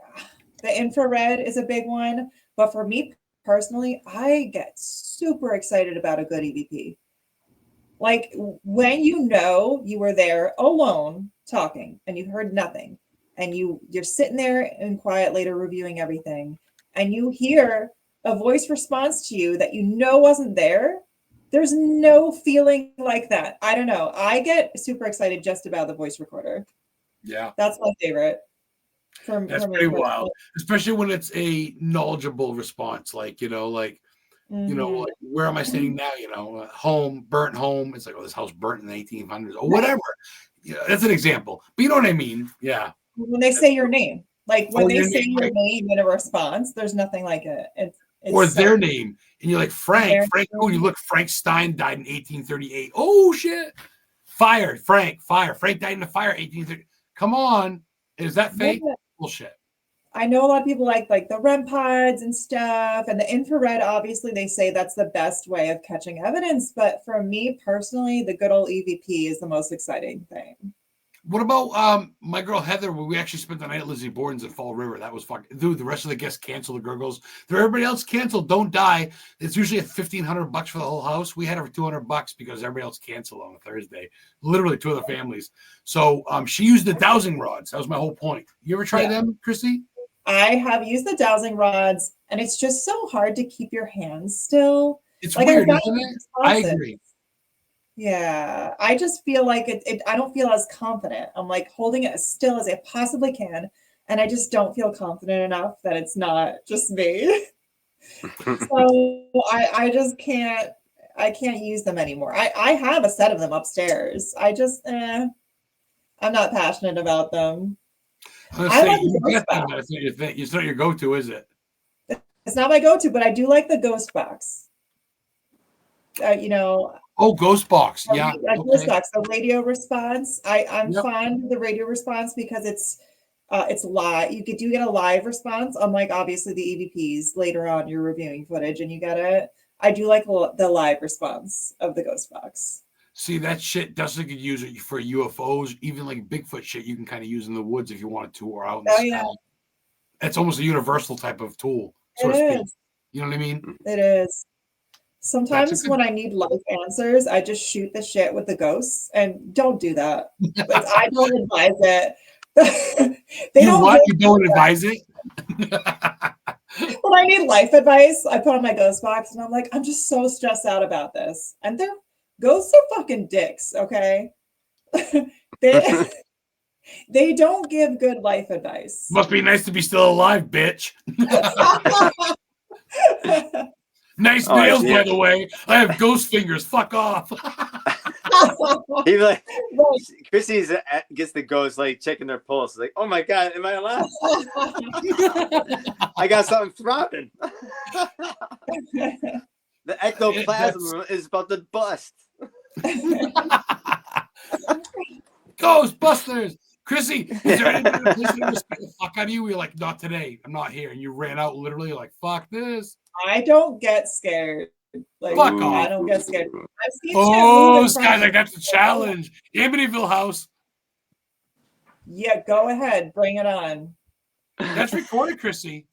infrared is a big one, but for me personally, I get super excited about a good EVP. Like when you know you were there alone talking and you heard nothing, and you're sitting there in quiet later reviewing everything, and you hear a voice response to you that you know wasn't there. There's no feeling like that. I don't know. I get super excited just about the voice recorder. Yeah, that's my favorite. That's pretty wild, especially when it's a knowledgeable response. Like, like, like, where am I standing now? Home, burnt home. It's like, oh, this house burnt in the 1800s or whatever. Yeah, that's an example. But you know what I mean? Yeah. When they say your name, like when they say your name in a response, there's nothing like it. It's or their name, and you're like Frank. Oh, you look. Frank Stein died in 1838. Oh shit! Fire, Frank. Fire. Frank died in a fire 1830. Come on, is that fake? Yeah. Bullshit. I know a lot of people like the REM pods and stuff, and the infrared. Obviously, they say that's the best way of catching evidence. But for me personally, the good old EVP is the most exciting thing. What about my girl Heather? When we actually spent the night at Lizzie Borden's at Fall River, that was fucking. Dude, the rest of the guests canceled. The girl goes, everybody else canceled. Don't die. It's usually at $1,500 for the whole house. We had it for $200 because everybody else canceled on a Thursday. Literally, two other families. So she used the dowsing rods. That was my whole point. You ever try them, Krissy? I have used the dowsing rods, and it's just so hard to keep your hands still. It's weird, isn't it? I agree. Yeah, I just feel like I don't feel as confident. I'm like holding it as still as I possibly can, and I just don't feel confident enough that it's not just me. So I just can't use them anymore. I have a set of them upstairs. I just I'm not passionate about them. I like the Ghost Box. It's not your go-to, is it? It's not my go-to, but I do like the Ghost Box. Oh, Ghost Box. Yeah. Ghost Box, the radio response. I'm fond of the radio response because it's live. You get a live response, unlike obviously the EVPs. Later on, you're reviewing footage and you get it. I do like the live response of the Ghost Box. See, that shit doesn't get used for UFOs, even like Bigfoot shit. You can kind of use in the woods if you wanted to, or out in the sky. Yeah. It's almost a universal type of tool, so to speak. You know what I mean? It is. Sometimes when I need life answers, I just shoot the shit with the ghosts, and don't do that. I don't advise it. You don't advise it? When I need life advice, I put on my Ghost Box, and I'm like, I'm just so stressed out about this. And ghosts are fucking dicks, okay? They don't give good life advice. Must be nice to be still alive, bitch. Nice nails, by the way. I have ghost fingers. Fuck off. He like Krissy gets the ghost like checking their pulse. Like, oh my god, am I alive? I got something throbbing. The ectoplasm is about to bust. Ghostbusters. Krissy, is there anything that scared the fuck out of you? You're like, not today. I'm not here. And you ran out literally like, fuck this. I don't get scared. Like, fuck off. I don't get scared. I've seen SKYy, like that's a challenge. Amityville House. Yeah, go ahead. Bring it on. That's recorded, Krissy.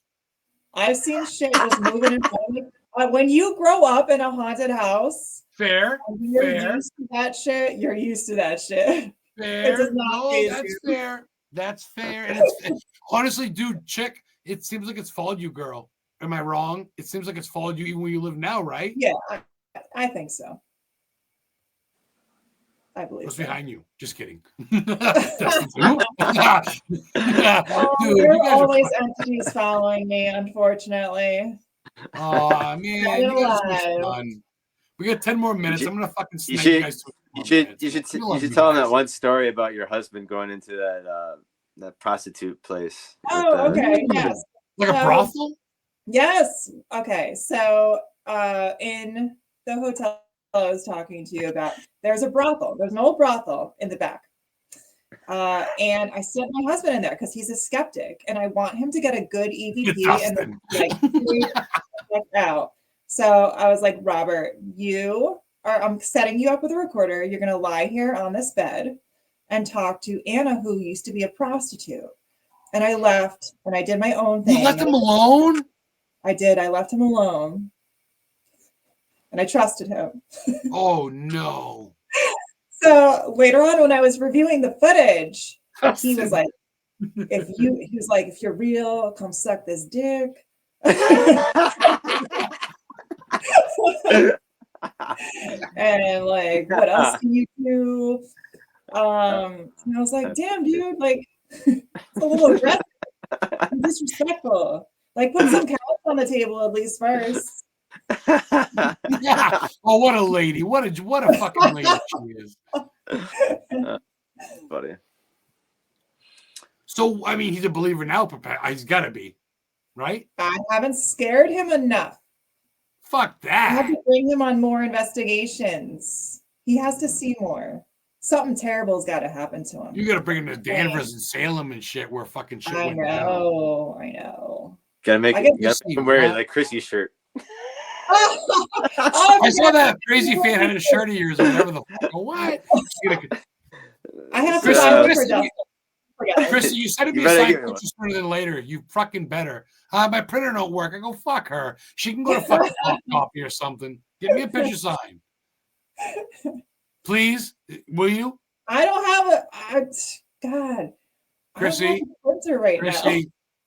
I've seen shit just moving in front of me. When you grow up in a haunted house, fair. You're used to that shit. You're used to that shit. Fair. No, that's fair. That's fair. And it's honestly, dude, chick, it seems like it's followed you, girl. Am I wrong? It seems like it's followed you even where you live now, right? Yeah, I think so. I believe What's so. behind you? Just kidding. Dude, there are always entities following me, unfortunately. Oh man, you guys are fun. We got 10 more minutes. I'm gonna fucking snag you guys. You should tell him that one story about your husband going into that prostitute place. Oh, okay. Yes. Like a brothel? Yes. Okay. So in the hotel I was talking to you about. There's a brothel. There's an old brothel in the back. And I sent my husband in there because he's a skeptic and I want him to get a good EVP and then, like check out. So I was like, Robert, I'm setting you up with a recorder. You're going to lie here on this bed and talk to Anna, who used to be a prostitute. And I left and I did my own thing. You left him alone? I did. I left him alone. And I trusted him. Oh, no. So later on, when I was reviewing the footage, he was like, if you're real, come suck this dick. And like, what else can you do? And I was like, damn, dude, like, it's a little aggressive, disrespectful. Like, put some couch on the table at least first. Yeah. Oh, what a lady! What a fucking lady she is. Funny. So, I mean, he's a believer now. He's got to be, right? I haven't scared him enough. Fuck that. I have to bring him on more investigations. He has to see more. Something terrible's got to happen to him. You got to bring him to Danvers and Salem and shit, where fucking shit went down. I know. Gotta make him wear like KRISSY shirt. I saw that crazy fan had a shirt of yours or whatever the fuck. What? I have to buy one for Dustin. KRISSY, you said it'd be signed pictures sooner than later. You fucking better. My printer don't work. I go, fuck her. She can go to fucking copy or something. Get me a picture sign. Please, will you? I don't have God. KRISSY, now.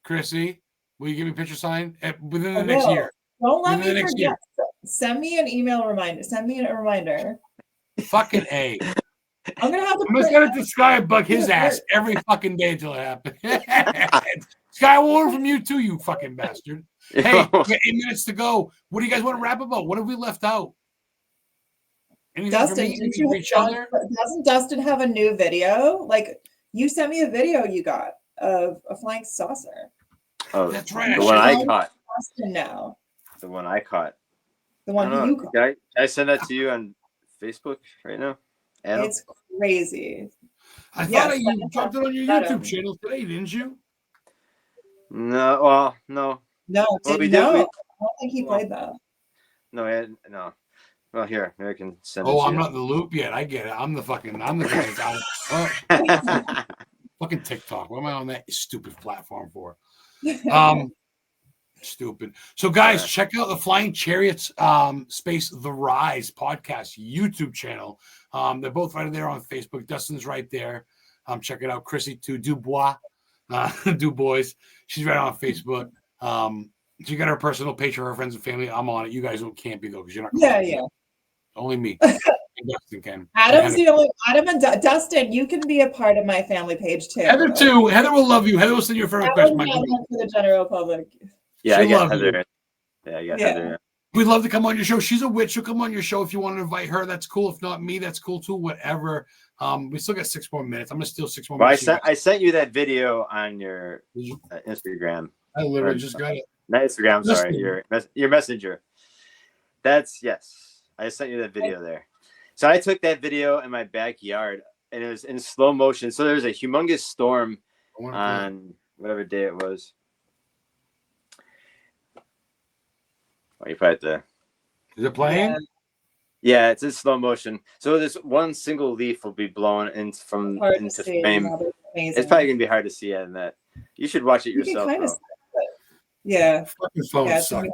KRISSY, will you give me a picture sign within the next year? Don't let me forget. Send me an email reminder. Send me a reminder. Fucking A. I'm gonna have to. I'm gonna send it to SkYy and bug his ass every fucking day until it happens. SkYy, I will order from you too, you fucking bastard. Hey, we got 8 minutes to go. What do you guys want to rap about? What have we left out? Anything Dustin, doesn't Dustin have a new video? Like, you sent me a video you got of a flying saucer. Oh, that's right. The one I caught. Dustin now. The one I caught. The one you caught. Can I send that to you on Facebook right now? Adam? It's crazy. I thought you dropped it on your YouTube channel today, didn't you? No, well, no. No, I don't think he played that. No. Well, here, maybe I can send it. Oh, I'm not in the loop yet. I get it. I'm the guy that got it. Fucking TikTok. What am I on that stupid platform for? Stupid. So, guys, check out the Flying Chariots space The Rise podcast YouTube channel. They're both right there on Facebook. Dustin's right there. Check it out. KRISSY too. DuBOIS. She's right on Facebook. She got her personal page for her friends and family. I'm on it. You guys can't be though because you're not. Yeah. Only me. Dustin can. Adam's the only. Adam and Dustin, you can be a part of my family page too. Heather too. Heather will love you. Heather will send you a friend request. For the general public. Yeah, I got Heather. Yeah, I got Heather. We'd love to come on your show. She's a witch. She'll come on your show if you want to invite her. That's cool. If not me, that's cool too. Whatever. We still got 6 more minutes. I'm gonna steal 6 more minutes. I sent you that video on your Instagram. I literally just got it. Not Instagram. Sorry, your messenger. Yes. I sent you that video there. So I took that video in my backyard, and it was in slow motion. So there was a humongous storm on whatever day it was. Oh, you probably have to. Is it playing? Yeah, it's in slow motion. So this one single leaf will be blown into frame. It's probably gonna be hard to see in that. You should watch it yourself. Yeah. Fucking phone sucks.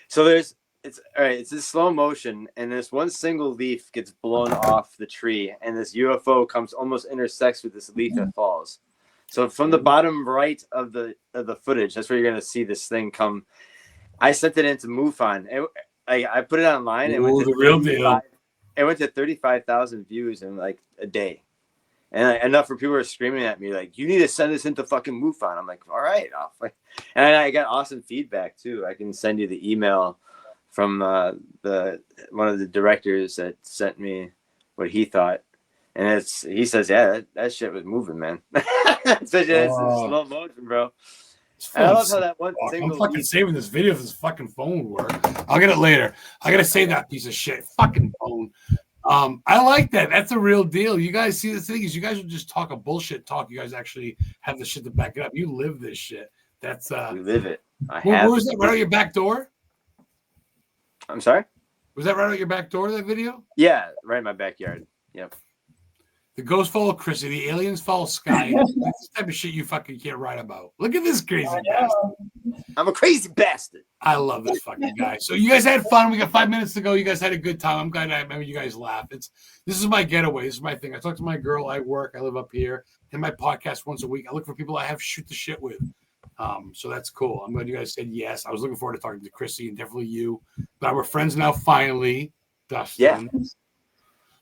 So it's in slow motion, and this one single leaf gets blown off the tree, and this UFO almost intersects with this leaf that falls. So from the bottom right of the footage, that's where you're gonna see this thing come. I sent it into MUFON. I put it online. It went to the real deal. It went to 35,000 views in like a day, and enough for people were screaming at me like, "You need to send this into fucking MUFON." I'm like, "All right, and I got awesome feedback too. I can send you the email from one of the directors that sent me what he thought, and he says, "Yeah, that shit was moving, man." It's in slow motion, bro. I love how that one I'm fucking saving this video if this fucking phone would work. I'll get it later. I gotta save that piece of shit. Fucking phone. I like that. That's a real deal. You guys see the thing is you guys will just talk a bullshit talk. You guys actually have the shit to back it up. You live this shit. That's you live it. Where was that? Right out your back door? I'm sorry? Was that right out your back door, that video? Yeah, right in my backyard. Yep. The ghosts follow KRISSY. The aliens follow SkYy. That's the type of shit you fucking can't write about. Look at this crazy bastard. I'm a crazy bastard. I love this fucking guy. So you guys had fun. We got 5 minutes to go. You guys had a good time. I'm glad I remember you guys laughed. This is my getaway. This is my thing. I talk to my girl. I work. I live up here. And my podcast once a week. I look for people I have shoot the shit with. So that's cool. I'm glad you guys said yes. I was looking forward to talking to KRISSY and definitely you. But we're friends now, finally. Dustin. Yeah.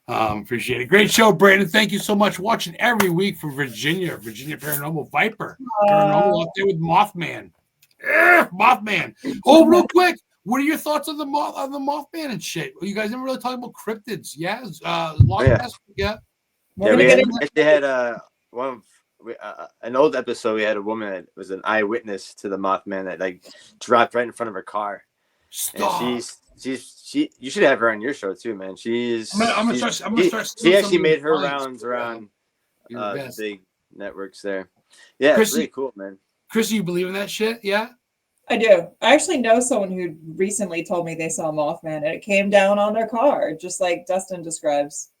Appreciate it. Great show, Brandon. Thank you so much. Watching every week from Virginia Paranormal Viper. Paranormal up there with Mothman. Mothman. Oh, real quick. What are your thoughts on the Mothman and shit? You guys never really talked about cryptids. Yeah. Yeah, we actually had an old episode. We had a woman that was an eyewitness to the Mothman that like dropped right in front of her car. Stop. And she you should have her on your show too, man. I'm gonna start. She actually made her rounds around the big networks there. Yeah, it's really cool, man. KRISSY, you believe in that shit? Yeah, I do. I actually know someone who recently told me they saw Mothman and it came down on their car, just like Dustin describes.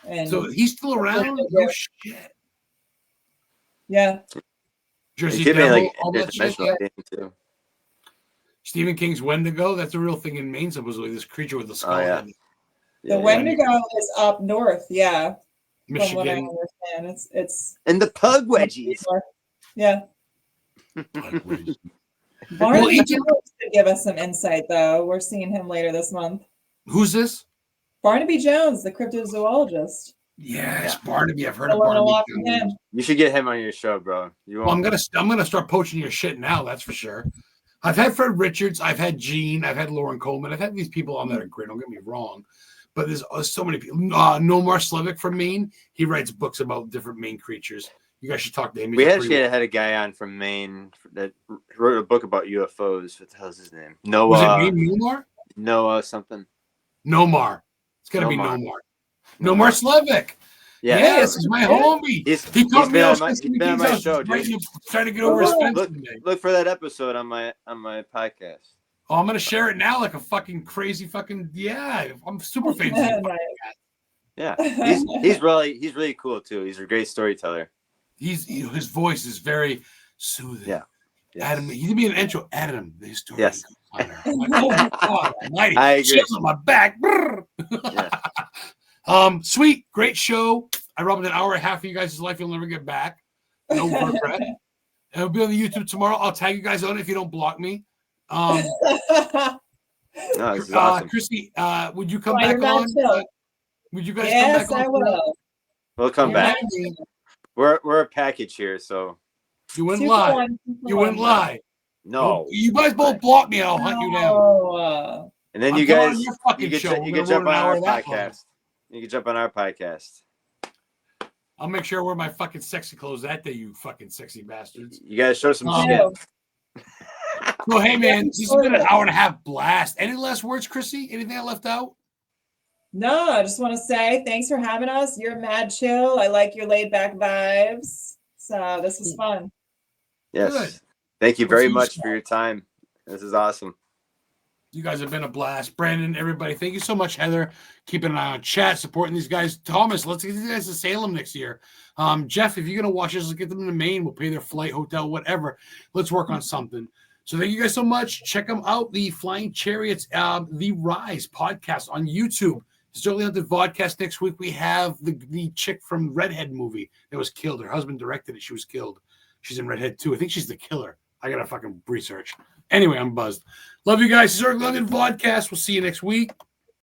And so he's still around? No shit. Yeah. Jersey Devil, like all that shit. Too. Stephen King's Wendigo, that's a real thing in Maine, supposedly. This creature with the skull. Oh, yeah. The Wendigo is up north, yeah. Michigan. From what I understand. It's and the pug wedgies. Yeah. Barnaby Jones could give us some insight, though. We're seeing him later this month. Who's this? Barnaby Jones, the cryptozoologist. Yes, Barnaby. I've heard of Barnaby. You should get him on your show, bro. I'm gonna start poaching your shit now. That's for sure. I've had Fred Richards. I've had Gene. I've had Lauren Coleman. I've had these people on that are great. Don't get me wrong, but there's so many people. Nomar Slivik from Maine. He writes books about different Maine creatures. You guys should talk to him. We actually had a guy on from Maine that wrote a book about UFOs. What the hell's his name? Noah. Was it Nomar? Noah something. Nomar. It's got to be Nomar. Nomar Slivik. Yeah. Yes, he's my homie. He taught me he's been on my show, dude. Trying to get over his fence. Look for that episode on my podcast. Oh, I'm gonna share it now like a fucking crazy fucking I'm super famous. Yeah, he's really cool too. He's a great storyteller. His voice is very soothing. Yeah. Yes. Adam, he did me an intro. Adam, the historian. Yes. I'm like, oh my God, almighty. I agree. Chills on my back. Yeah. Sweet, great show. I robbed an hour and a half of you guys' life you'll never get back. No regret. It'll be on the YouTube tomorrow. I'll tag you guys on it if you don't block me. No, this is awesome. KRISSY, would you come back on? Would you guys come back on? Yes, I will. We'll come back. We're a package here, so you wouldn't lie. You wouldn't lie. No. You guys both block me and I'll hunt you down. And then you guys you can jump on our podcast. You can jump on our podcast. I'll make sure I wear my fucking sexy clothes that day, you fucking sexy bastards. You guys show some shit. Well, hey, man, this has been an hour and a half blast. Any last words, KRISSY? Anything I left out? No, I just want to say thanks for having us. You're mad chill. I like your laid back vibes. So this was fun. Yes. Good. Thank you very much for your time. This is awesome. You guys have been a blast. Brandon, everybody, thank you so much. Heather, keeping an eye on chat, supporting these guys. Thomas, let's get these guys to Salem next year. Jeff, if you're going to watch us, let's get them to Maine. We'll pay their flight, hotel, whatever. Let's work on something. So thank you guys so much. Check them out. The Flying Chariots, The Rise podcast on YouTube. Certainly on the VODCAST next week, we have the chick from Redhead movie that was killed. Her husband directed it. She was killed. She's in Redhead too. I think she's the killer. I got to fucking research. Anyway, I'm buzzed. Love you guys. This is our London VODCAST. We'll see you next week.